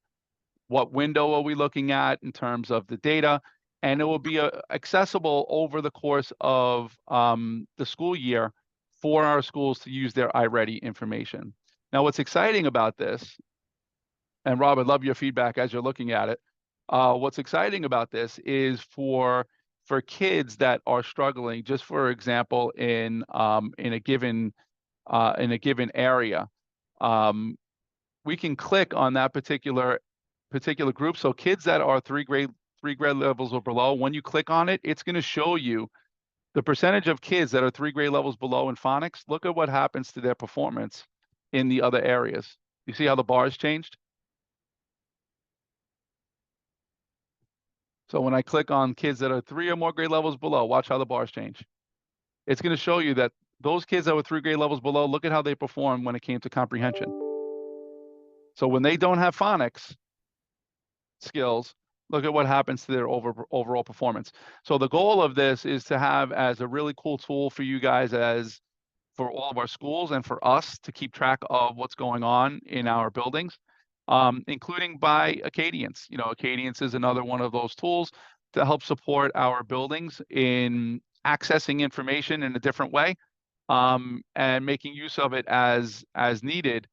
A: What window are we looking at in terms of the data? And it will be accessible over the course of the school year for our schools to use their iReady information. Now, what's exciting about this, and Rob, I'd love your feedback as you're looking at it. What's exciting about this is for kids that are struggling, just for example, in a given in a given area, we can click on that particular group. So kids that are three grade levels or below, when you click on it, it's going to show you the percentage of kids that are 3 grade levels below in phonics. Look at what happens to their performance in the other areas. You see how the bars changed? So when I click on kids that are 3 or more grade levels below, watch how the bars change. It's going to show you that those kids that were 3 grade levels below, look at how they perform when it came to comprehension. So when they don't have phonics skills, look at what happens to their overall performance. So the goal of this is to have as a really cool tool for you guys, as for all of our schools and for us to keep track of what's going on in our buildings, including by Acadians. You know, Acadians is another one of those tools to help support our buildings in accessing information in a different way, and making use of it as needed,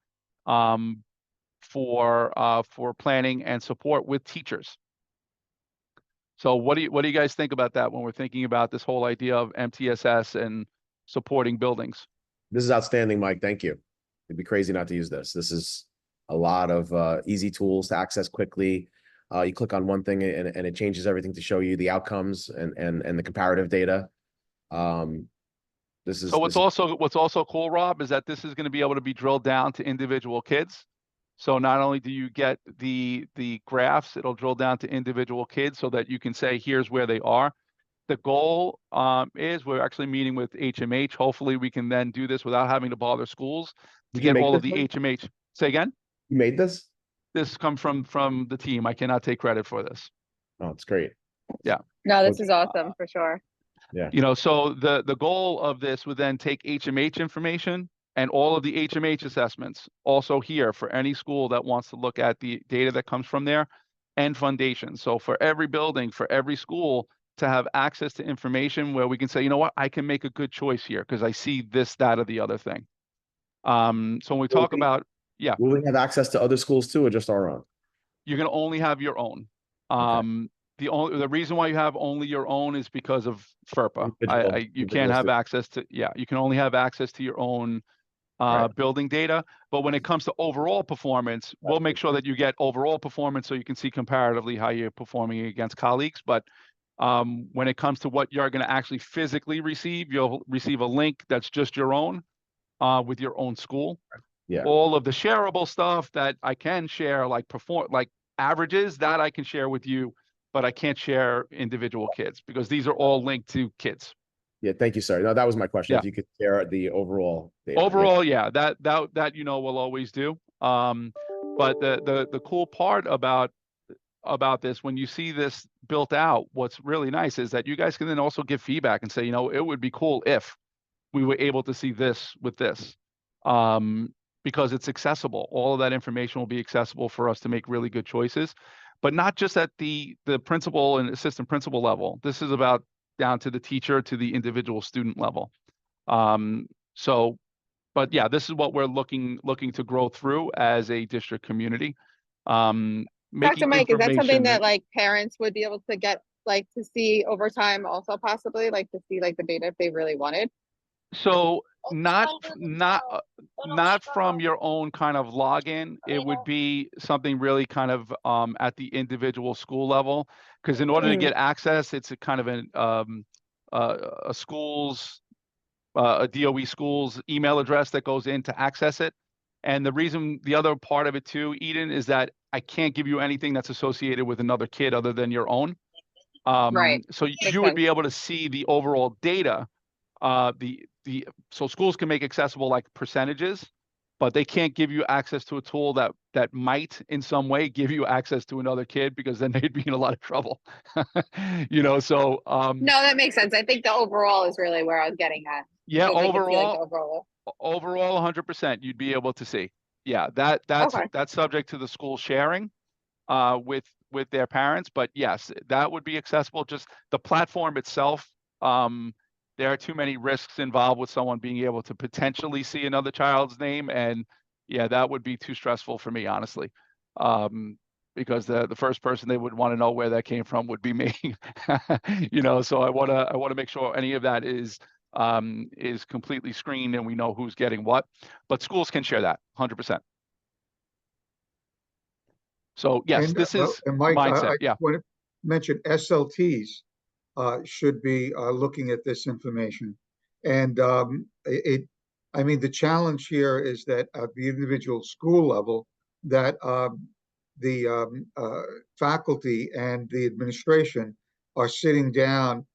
A: for planning and support with teachers. So what do you guys think about that when we're thinking about this whole idea of MTSS and supporting buildings?
B: This is outstanding, Mike. Thank you. It'd be crazy not to use this. This is a lot of easy tools to access quickly. You click on one thing and it changes everything to show you the outcomes and the comparative data.
A: So what's also cool, Rob, is that this is going to be able to be drilled down to individual kids. So not only do you get the graphs, it'll drill down to individual kids so that you can say, here's where they are. The goal is we're actually meeting with HMH. Hopefully we can then do this without having to bother schools to get all of the HMH. Say again?
B: You made this?
A: This comes from the team. I cannot take credit for this.
B: Oh, it's great.
A: Yeah.
D: No, this is awesome for sure.
B: Yeah.
A: You know, so the goal of this would then take HMH information and all of the HMH assessments also here for any school that wants to look at the data that comes from there, and foundation. So for every building, for every school, to have access to information where we can say, you know what, I can make a good choice here because I see this, that, or the other thing. So when we talk about, yeah.
B: Will we have access to other schools too, or just our own?
A: You're going to only have your own.
B: Okay.
A: The reason why you have only your own is because of FERPA. You can't have access to, you can only have access to your own building data. But when it comes to overall performance, we'll make sure that you get overall performance so you can see comparatively how you're performing against colleagues. But when it comes to what you're going to actually physically receive, you'll receive a link that's just your own, with your own school.
B: Yeah.
A: All of the shareable stuff that I can share, like averages, that I can share with you, but I can't share individual kids because these are all linked to kids.
B: Yeah, thank you, sir. No, that was my question.
A: Yeah.
B: If you could share the overall data.
A: Overall, yeah, that we'll always do. But the cool part about this, when you see this built out, what's really nice is that you guys can then also give feedback and say, you know, it would be cool if we were able to see this with this, because it's accessible. All of that information will be accessible for us to make really good choices, but not just at the principal and assistant principal level. This is about down to the teacher, to the individual student level. But yeah, this is what we're looking to grow through as a district community.
D: Dr. Mike, is that something that like parents would be able to get, like, to see over time also, possibly, like to see like the data if they really wanted?
A: So not from your own kind of login. It would be something really kind of at the individual school level, because in order to get access, it's a kind of a school's a DOE school's email address that goes in to access it. And the other part of it too, Eden, is that I can't give you anything that's associated with another kid other than your own.
D: Right.
A: So you would be able to see the overall data. So schools can make accessible like percentages, but they can't give you access to a tool that might in some way give you access to another kid, because then they'd be in a lot of trouble. You know, so
D: no, that makes sense. I think the overall is really where I was getting at.
A: Yeah,
D: overall
A: 100% you'd be able to see. Yeah, that's subject to the school sharing with their parents, but yes, that would be accessible. Just the platform itself, there are too many risks involved with someone being able to potentially see another child's name, and yeah, that would be too stressful for me, honestly, because the first person they would want to know where that came from would be me. You know, so I want to make sure any of that is is completely screened and we know who's getting what, but schools can share that 100%. So yes,
C: And,
A: this is
C: and Mike,
A: mindset.
C: I
A: Yeah.
C: want to mention SLTs should be looking at this information. And I mean, the challenge here is that at the individual school level, that the faculty and the administration are sitting down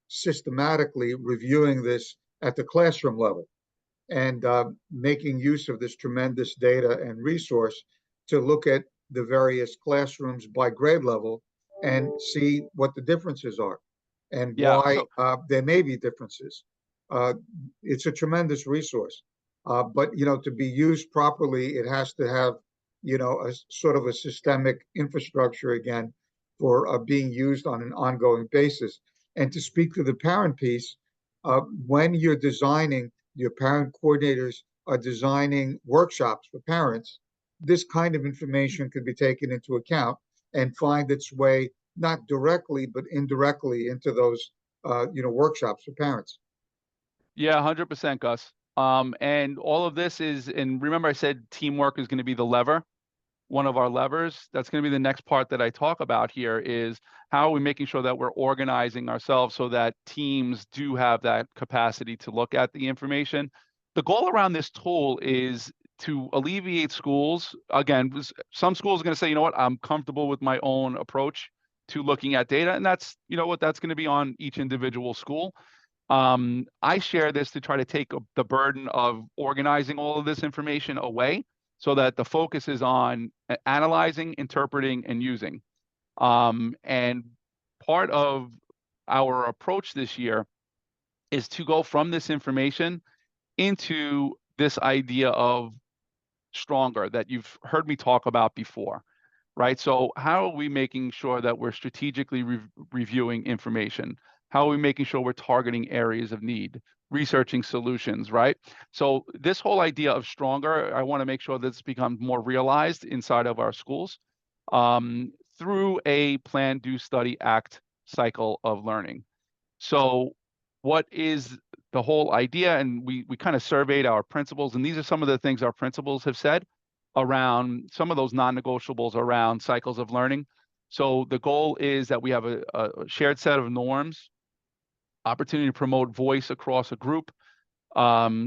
C: systematically reviewing this at the classroom level and making use of this tremendous data and resource to look at the various classrooms by grade level and see what the differences are and
A: Yeah.
C: why
A: So
C: there may be differences. Uh, it's a tremendous resource, but you know, to be used properly, it has to have, you know, a sort of a systemic infrastructure again for being used on an ongoing basis. And to speak to the parent piece, when you're designing, your parent coordinators are designing workshops for parents, this kind of information could be taken into account and find its way not directly but indirectly into those you know, workshops for parents.
A: yeah, 100%, Gus. And all of this is, and remember I said teamwork is going to be the lever, one of our levers. That's going to be the next part that I talk about here is how are we making sure that we're organizing ourselves so that teams do have that capacity to look at the information. The goal around this tool is to alleviate schools. Again, some schools are going to say, you know what, I'm comfortable with my own approach to looking at data. And that's, you know what, that's going to be on each individual school. I share this to try to take the burden of organizing all of this information away so that the focus is on analyzing, interpreting, and using. And part of our approach this year is to go from this information into this idea of stronger that you've heard me talk about before, right? So how are we making sure that we're strategically reviewing information? How are we making sure we're targeting areas of need, researching solutions, right? So this whole idea of stronger, I want to make sure that it's become more realized inside of our schools through a plan, do, study, act cycle of learning. So what is the whole idea? And we kind of surveyed our principals, and these are some of the things our principals have said around some of those non-negotiables around cycles of learning. So the goal is that we have a shared set of norms, opportunity to promote voice across a group,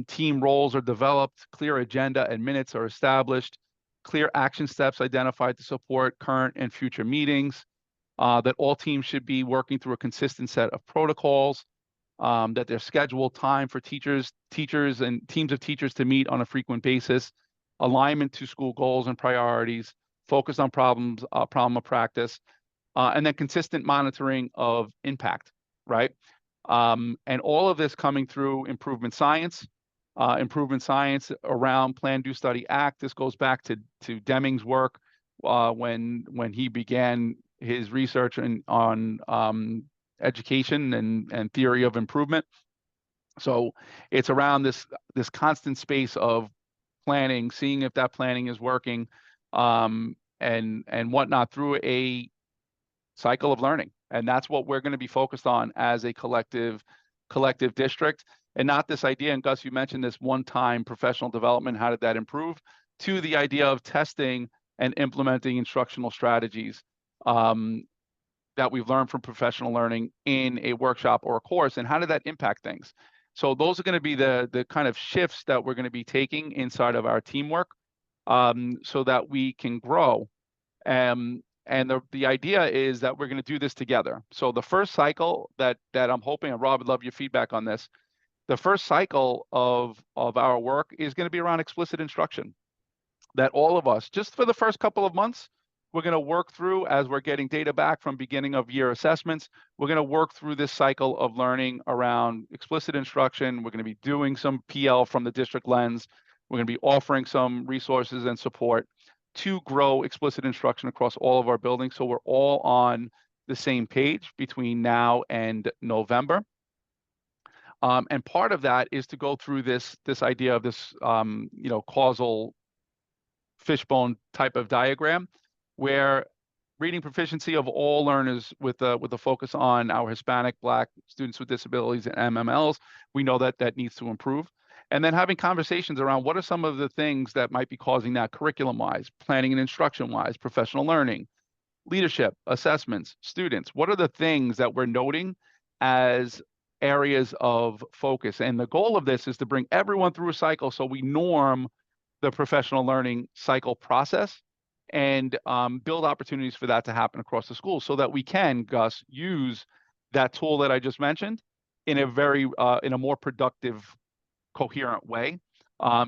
A: team roles are developed, clear agenda and minutes are established, clear action steps identified to support current and future meetings, that all teams should be working through a consistent set of protocols, that there's scheduled time for teachers and teams of teachers to meet on a frequent basis, alignment to school goals and priorities, focus on problem of practice, and then consistent monitoring of impact, right? And all of this coming through improvement science around Plan, Do, Study, Act. This goes back to Deming's work when he began his research on education and theory of improvement. So it's around this constant space of planning, seeing if that planning is working, and whatnot through a cycle of learning. And that's what we're going to be focused on as a collective district, and not this idea. And Gus, you mentioned this one-time professional development. How did that improve? To the idea of testing and implementing instructional strategies that we've learned from professional learning in a workshop or a course, and how did that impact things? So those are going to be the kind of shifts that we're going to be taking inside of our teamwork, so that we can grow. And the idea is that we're going to do this together. So the first cycle that I'm hoping, and Rob, would love your feedback on this. The first cycle of our work is going to be around explicit instruction. That all of us, just for the first couple of months, we're going to work through, as we're getting data back from beginning of year assessments, we're going to work through this cycle of learning around explicit instruction. We're going to be doing some PL from the district lens. We're going to be offering some resources and support to grow explicit instruction across all of our buildings. So we're all on the same page between now and November. And part of that is to go through this idea of this causal fishbone type of diagram, where reading proficiency of all learners with a focus on our Hispanic, Black students with disabilities and MMLs. We know that that needs to improve. And then having conversations around what are some of the things that might be causing that curriculum-wise, planning and instruction-wise, professional learning, leadership, assessments, students. What are the things that we're noting as areas of focus? And the goal of this is to bring everyone through a cycle so we norm the professional learning cycle process and build opportunities for that to happen across the school so that we can, Gus, use that tool that I just mentioned in a very, in a more productive, coherent way,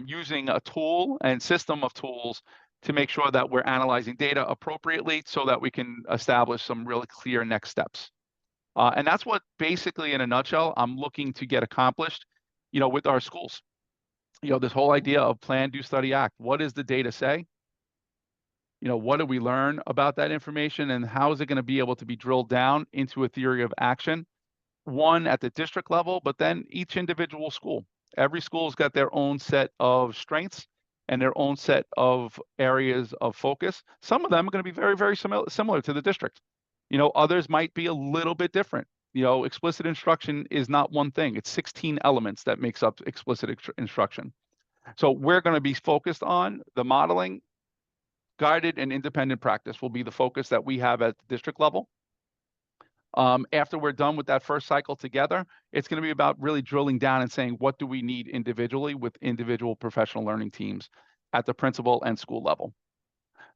A: using a tool and system of tools to make sure that we're analyzing data appropriately so that we can establish some really clear next steps. And that's what basically, in a nutshell, I'm looking to get accomplished, with our schools. This whole idea of plan, do, study, act. What does the data say? What do we learn about that information, and how is it going to be able to be drilled down into a theory of action? One at the district level, but then each individual school. Every school's got their own set of strengths and their own set of areas of focus. Some of them are going to be very, very similar to the district. Others might be a little bit different. Explicit instruction is not one thing. It's 16 elements that makes up explicit instruction. So we're going to be focused on the modeling. Guided and independent practice will be the focus that we have at the district level. After we're done with that first cycle together, it's going to be about really drilling down and saying, what do we need individually with individual professional learning teams at the principal and school level?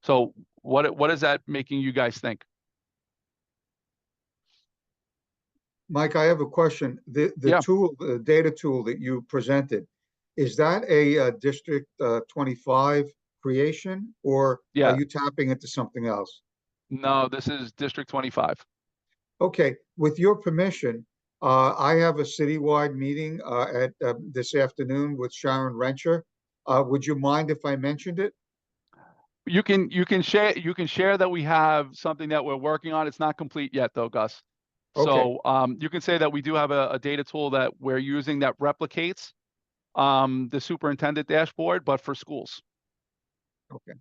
A: So what is that making you guys think?
C: Mike, I have a question. The
A: Yeah.
C: tool, the data tool that you presented, is that a District 25 creation, or
A: Yeah.
C: are you tapping into something else?
A: No, this is District 25.
C: Okay, with your permission, I have a citywide meeting at this afternoon with Sharon Rencher. Would you mind if I mentioned it?
A: You can share that we have something that we're working on. It's not complete yet though, Gus.
C: Okay.
A: So you can say that we do have a data tool that we're using that replicates the superintendent dashboard, but for schools.
C: Okay.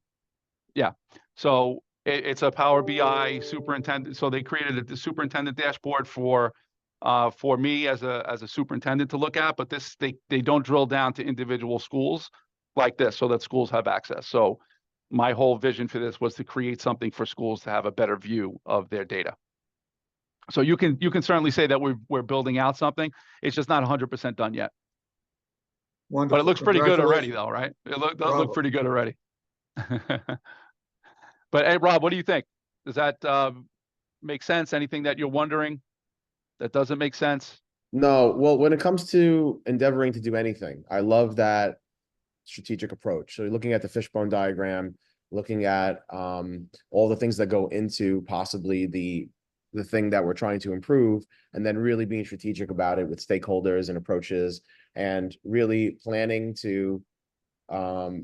A: Yeah. So it's a Power BI superintendent. So they created the superintendent dashboard for me as a superintendent to look at, but they don't drill down to individual schools like this so that schools have access. So my whole vision for this was to create something for schools to have a better view of their data. So you can certainly say that we're building out something. It's just not 100% done yet.
C: Wonderful.
A: But it looks pretty good already,
C: Congratulations.
A: though, right? It does
C: Bravo.
A: look pretty good already. But hey, Rob, what do you think? Does that make sense? Anything that you're wondering that doesn't make sense?
B: No, well, when it comes to endeavoring to do anything, I love that strategic approach. So you're looking at the fishbone diagram, looking at all the things that go into possibly the thing that we're trying to improve, and then really being strategic about it with stakeholders and approaches, and really planning to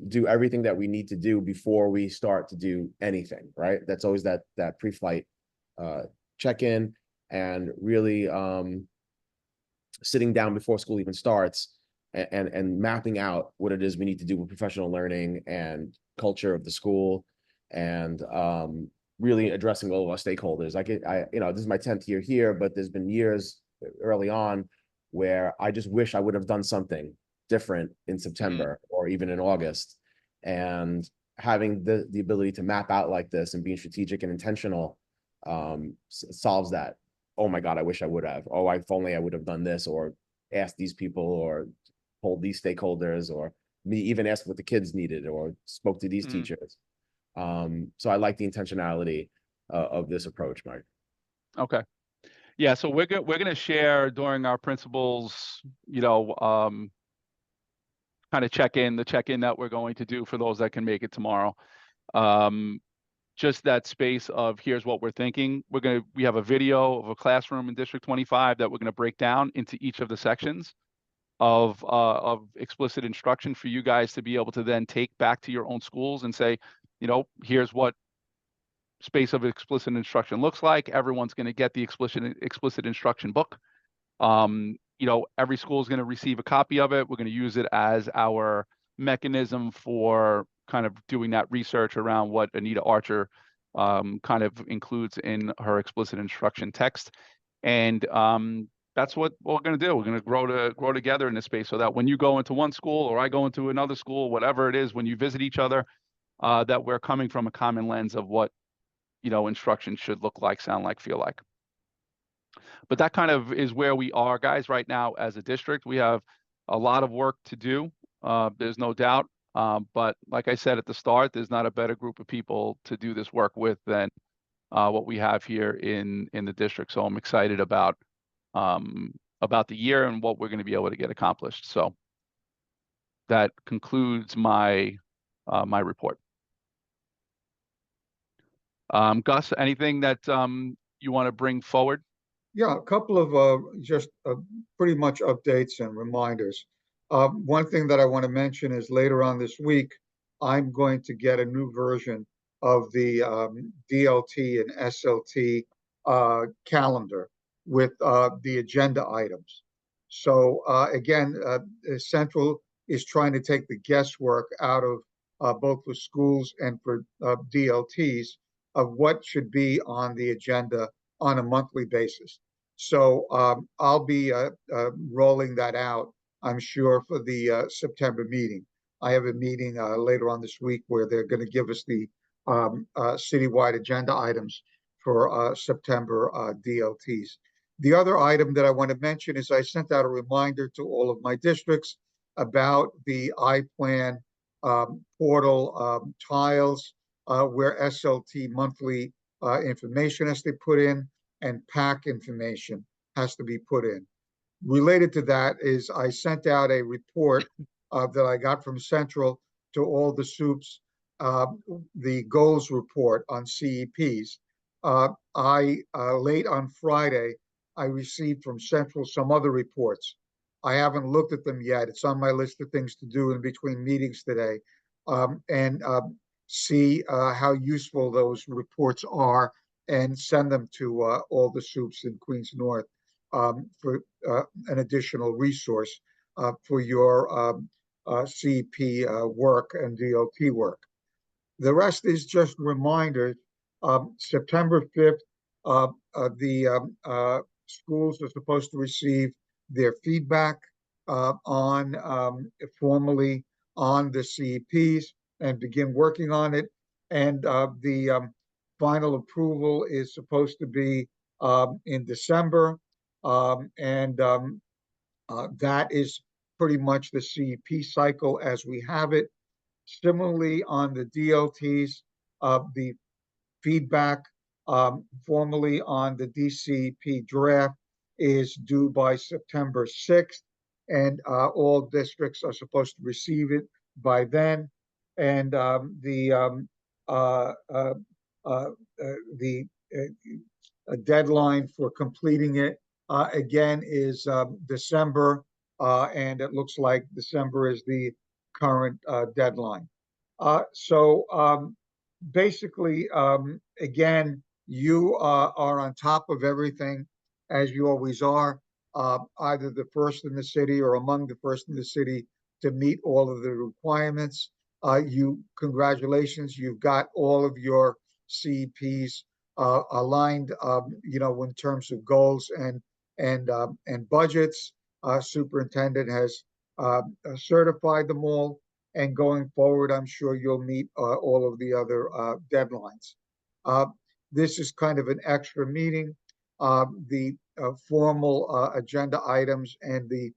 B: do everything that we need to do before we start to do anything, right? That's always that pre-flight check-in, and really sitting down before school even starts and mapping out what it is we need to do with professional learning and culture of the school, and really addressing all of our stakeholders. This is my 10th year here, but there's been years early on where I just wish I would have done something different in September or even in August. And having the ability to map out like this and being strategic and intentional solves that. Oh my God, I wish I would have. Oh, if only I would have done this, or asked these people, or told these stakeholders, or me even asked what the kids needed, or spoke to these teachers. So I like the intentionality of this approach, Mike.
A: Okay. Yeah, so we're going to share during our principals, kind of check-in that we're going to do for those that can make it tomorrow. Just that space of here's what we're thinking. We have a video of a classroom in District 25 that we're going to break down into each of the sections of explicit instruction for you guys to be able to then take back to your own schools and say, here's what space of explicit instruction looks like. Everyone's going to get the explicit instruction book. Every school is going to receive a copy of it. We're going to use it as our mechanism for kind of doing that research around what Anita Archer kind of includes in her explicit instruction text. And that's what we're going to do. We're going to grow together in this space, so that when you go into one school or I go into another school, whatever it is, when you visit each other, that we're coming from a common lens of what, instruction should look like, sound like, feel like. But that kind of is where we are, guys, right now as a district. We have a lot of work to do. There's no doubt. But like I said at the start, there's not a better group of people to do this work with than what we have here in the district. So I'm excited about the year and what we're going to be able to get accomplished. So that concludes my my report. Gus, anything that you want to bring forward?
C: Yeah, a couple of just pretty much updates and reminders. One thing that I want to mention is later on this week, I'm going to get a new version of the DLT and SLT calendar with the agenda items. So again, Central is trying to take the guesswork out of both for schools and for DLTs of what should be on the agenda on a monthly basis. So I'll be rolling that out, I'm sure, for the September meeting. I have a meeting later on this week where they're going to give us the citywide agenda items for September DLTs. The other item that I want to mention is I sent out a reminder to all of my districts about the iPlan portal tiles where SLT monthly information has to be put in and PAC information has to be put in. Related to that is I sent out a report that I got from Central to all the SUPs, the goals report on CEPs. Late on Friday, I received from Central some other reports. I haven't looked at them yet. It's on my list of things to do in between meetings today, and see how useful those reports are and send them to all the SUPs in Queens North for an additional resource for your CP work and DLT work. The rest is just reminders. September 5th, the schools are supposed to receive their feedback formally on the CEPs and begin working on it. And the final approval is supposed to be in December. That is pretty much the CEP cycle as we have it. Similarly, on the DLTs, the feedback formally on the DCP draft is due by September 6th, and all districts are supposed to receive it by then. And the deadline for completing it again is December, and it looks like December is the current deadline. Basically, again, you are on top of everything, as you always are, either the first in the city or among the first in the city to meet all of the requirements. Congratulations, you've got all of your CEPs aligned, in terms of goals and budgets. Superintendent has certified them all. And going forward, I'm sure you'll meet all of the other deadlines. This is kind of an extra meeting. The formal agenda items and the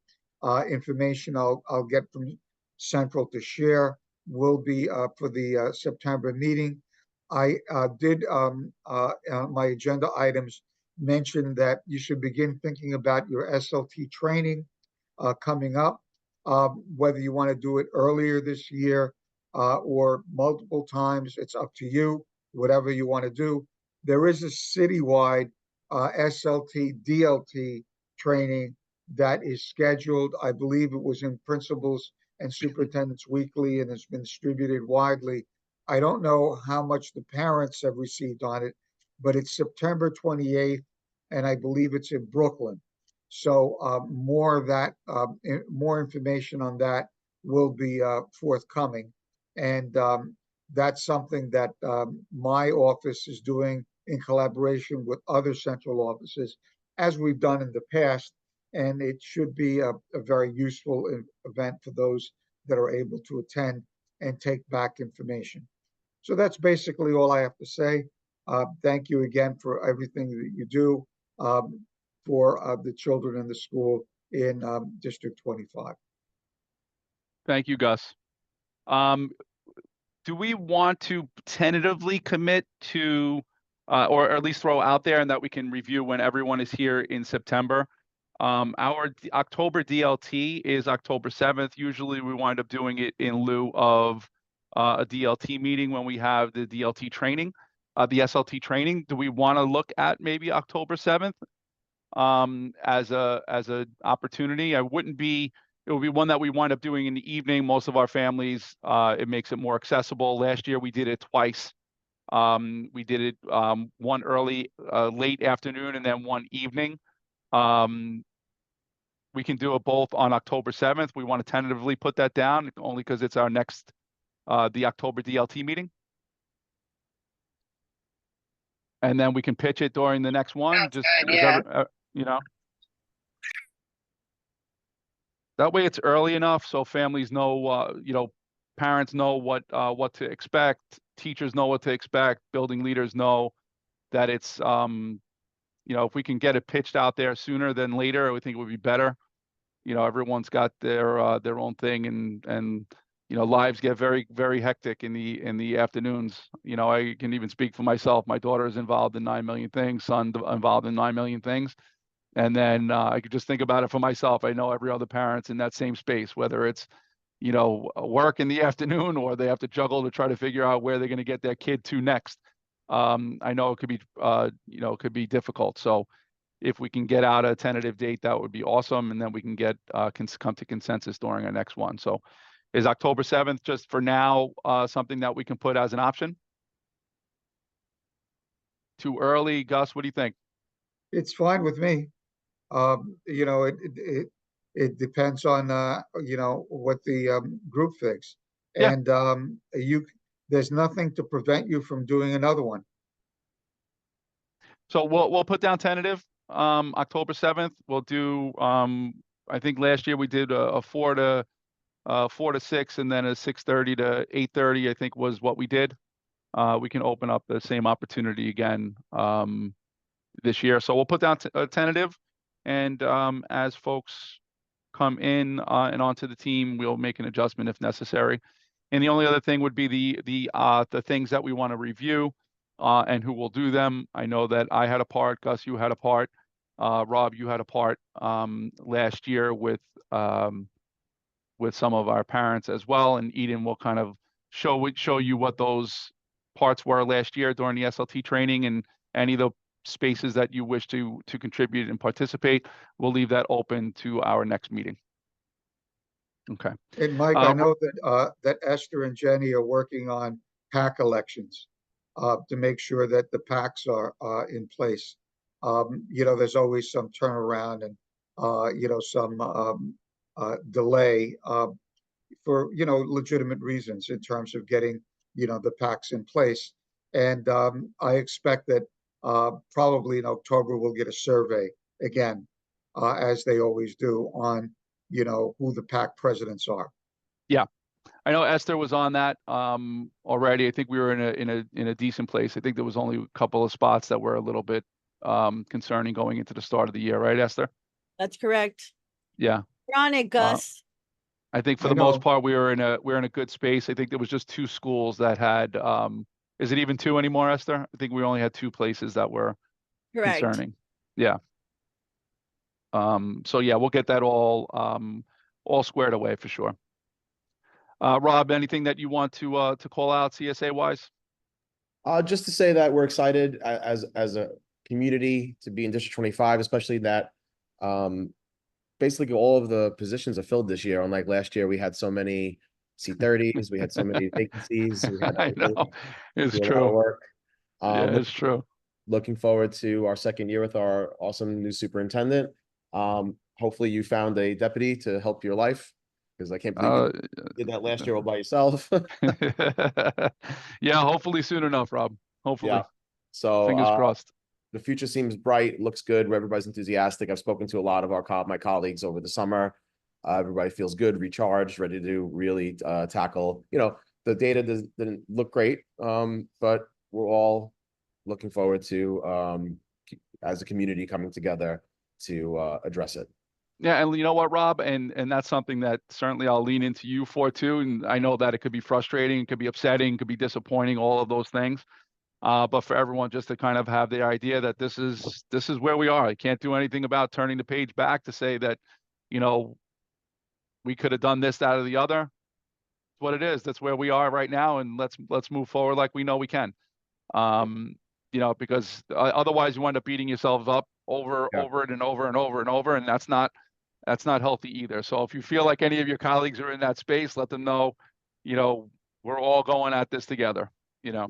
C: information I'll get from Central to share will be for the September meeting. I did my agenda items mention that you should begin thinking about your SLT training coming up. Whether you want to do it earlier this year or multiple times, it's up to you, whatever you want to do. There is a citywide SLT, DLT training that is scheduled. I believe it was in Principals and Superintendents Weekly and has been distributed widely. I don't know how much the parents have received on it, but it's September 28th, and I believe it's in Brooklyn. So more of that, more information on that will be forthcoming. And that's something that my office is doing in collaboration with other central offices, as we've done in the past. And it should be a very useful event for those that are able to attend and take back information. So that's basically all I have to say. Thank you again for everything that you do for the children in the school in District 25.
A: Thank you, Gus. Do we want to tentatively commit to, or at least throw out there and that we can review when everyone is here in September? Our October DLT is October 7th. Usually we wind up doing it in lieu of a DLT meeting when we have the DLT training, the SLT training. Do we want to look at maybe October 7th as a opportunity? It would be one that we wind up doing in the evening. Most of our families, it makes it more accessible. Last year we did it twice. We did it one early, late afternoon, and then one evening. We can do it both on October 7th. We want to tentatively put that down only because it's our next, the October DLT meeting. And then we can pitch it during the next one, just, you know. That way it's early enough so families know, you know, parents know what to expect, teachers know what to expect, building leaders know that it's, you know, if we can get it pitched out there sooner than later, I think it would be better. You know, everyone's got their own thing, and you know, lives get very, very hectic in the afternoons. You know, I can even speak for myself. My daughter is involved in 9 million things, son involved in 9 million things. And then I could just think about it for myself. I know every other parent's in that same space, whether it's, you know, work in the afternoon or they have to juggle to try to figure out where they're going to get their kid to next. I know it could be, you know, it could be difficult. So if we can get out a tentative date, that would be awesome. And then we can get, come to consensus during our next one. So is October 7th just for now something that we can put as an option? Too early, Gus? What do you think?
C: It's fine with me. You know, it depends on you know, what the group thinks.
A: Yeah.
C: And there's nothing to prevent you from doing another one.
A: So we'll put down tentative, October 7th. We'll do, I think last year we did a 4 to 6 and then a 6:30 to 8:30, I think was what we did. We can open up the same opportunity again this year. So we'll put down a tentative, and as folks come in and onto the team, we'll make an adjustment if necessary. And the only other thing would be the things that we want to review and who will do them. I know that I had a part, Gus, you had a part, Rob, you had a part last year with some of our parents as well, and Eden will kind of show you what those parts were last year during the SLT training, and any of the spaces that you wish to contribute and participate. We'll leave that open to our next meeting. Okay.
C: And Mike, I know that that Esther and Jenny are working on PAC elections to make sure that the PACs are in place. You know, there's always some turnaround and you know, some delay for, you know, legitimate reasons in terms of getting, you know, the PACs in place. And I expect that probably in October we'll get a survey again, as they always do, on, you know, who the PAC presidents are.
A: Yeah, I know Esther was on that already. I think we were in a decent place. I think there was only a couple of spots that were a little bit concerning going into the start of the year, right, Esther?
G: That's correct.
A: Yeah.
G: You're on it, Gus.
A: I think for
C: I
A: the most
C: know.
A: part we're in a good space. I think there was just 2 schools that had is it even 2 anymore, Esther? I think we only had 2 places that were
G: Correct.
A: concerning. Yeah. So yeah, we'll get that all squared away for sure. Rob, anything that you want to call out CSA wise?
B: Just to say that we're excited as a community to be in District 25, especially that basically all of the positions are filled this year. Unlike last year, we had so many C30s, we had so many vacancies. We had
A: I know, it's
B: do a lot of
A: true.
B: work.
A: Yeah, it's true.
B: Looking forward to our second year with our awesome new superintendent. Hopefully you found a deputy to help your life. Because I can't believe you
A: Uh,
B: did that last year all by yourself.
A: yeah, hopefully soon enough, Rob. Hopefully,
B: Yeah. So
A: fingers crossed.
B: the future seems bright, looks good. Everybody's enthusiastic. I've spoken to a lot of my colleagues over the summer. Everybody feels good, recharged, ready to really tackle. The data didn't look great, but we're all looking forward to as a community coming together to address it.
A: Yeah, and you know what, Rob, and that's something that certainly I'll lean into you for too. And I know that it could be frustrating, it could be upsetting, it could be disappointing, all of those things. But for everyone just to kind of have the idea that this is where we are. I can't do anything about turning the page back to say that, we could have done this, that, or the other. It's what it is. That's where we are right now, and let's move forward like we know we can. Because otherwise you wind up beating yourselves up over it and over and over and over, and that's not healthy either. So if you feel like any of your colleagues are in that space, let them know, we're all going at this together.
B: Yeah.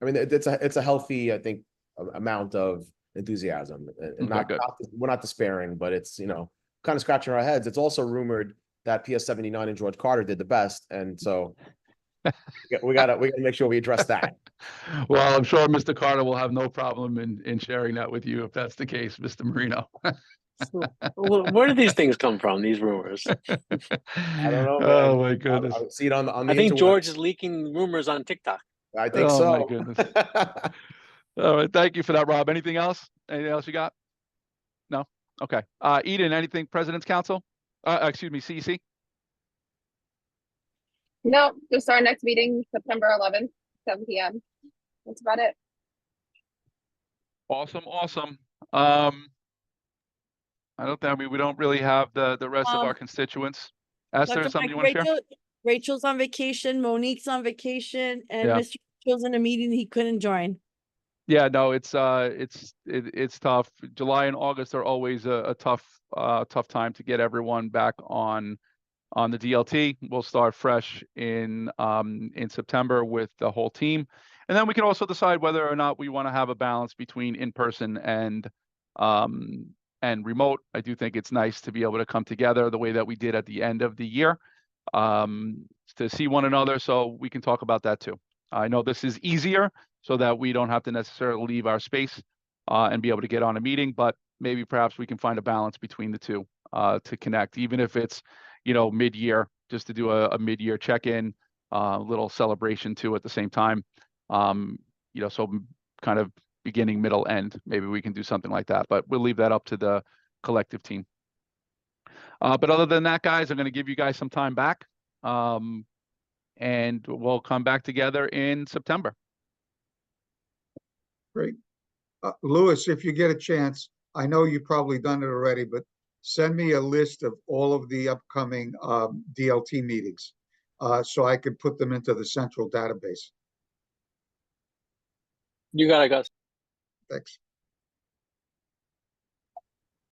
B: I mean, it's a healthy, I think, amount of enthusiasm, and we're not despairing, but it's kind of scratching our heads. It's also rumored that PS 79 and George Carter did the best, and so we gotta make sure we address that.
A: Well, I'm sure Mr. Carter will have no problem in sharing that with you if that's the case, Mr. Marino.
E: Where do these things come from? These rumors.
B: I don't know, man.
A: Oh my goodness.
B: I see it on the
E: I think
B: interwebs.
E: George is leaking rumors on TikTok.
B: I think
A: Oh
B: so.
A: my goodness. All right, thank you for that, Rob. Anything else? Anything else you got? No? Okay. Eden, anything President's Council? Excuse me, CEC?
D: No, just our next meeting, September 11th, 7 p.m. That's about it.
A: Awesome. I don't think we don't really have the rest of our constituents. Esther,
G: Dr.
A: something you
G: Mike,
A: want to share?
G: Rachel's on vacation, Monique's on vacation, and
A: Yeah.
G: Mr. Rachel's in a meeting he couldn't join.
A: Yeah, no, it's tough. July and August are always a tough time to get everyone back on the DLT. We'll start fresh in September with the whole team, and then we can also decide whether or not we want to have a balance between in-person and remote. I do think it's nice to be able to come together the way that we did at the end of the year, to see one another, so we can talk about that too. I know this is easier so that we don't have to necessarily leave our space and be able to get on a meeting, but maybe perhaps we can find a balance between the two to connect, even if it's mid-year, just to do a mid-year check-in, little celebration too at the same time. So kind of beginning, middle, end. Maybe we can do something like that, but we'll leave that up to the collective team. But other than that, guys, I'm going to give you guys some time back, and we'll come back together in September.
C: Great. Louis, if you get a chance, I know you've probably done it already, but send me a list of all of the upcoming DLT meetings so I could put them into the central database.
E: You got it, Gus.
C: Thanks.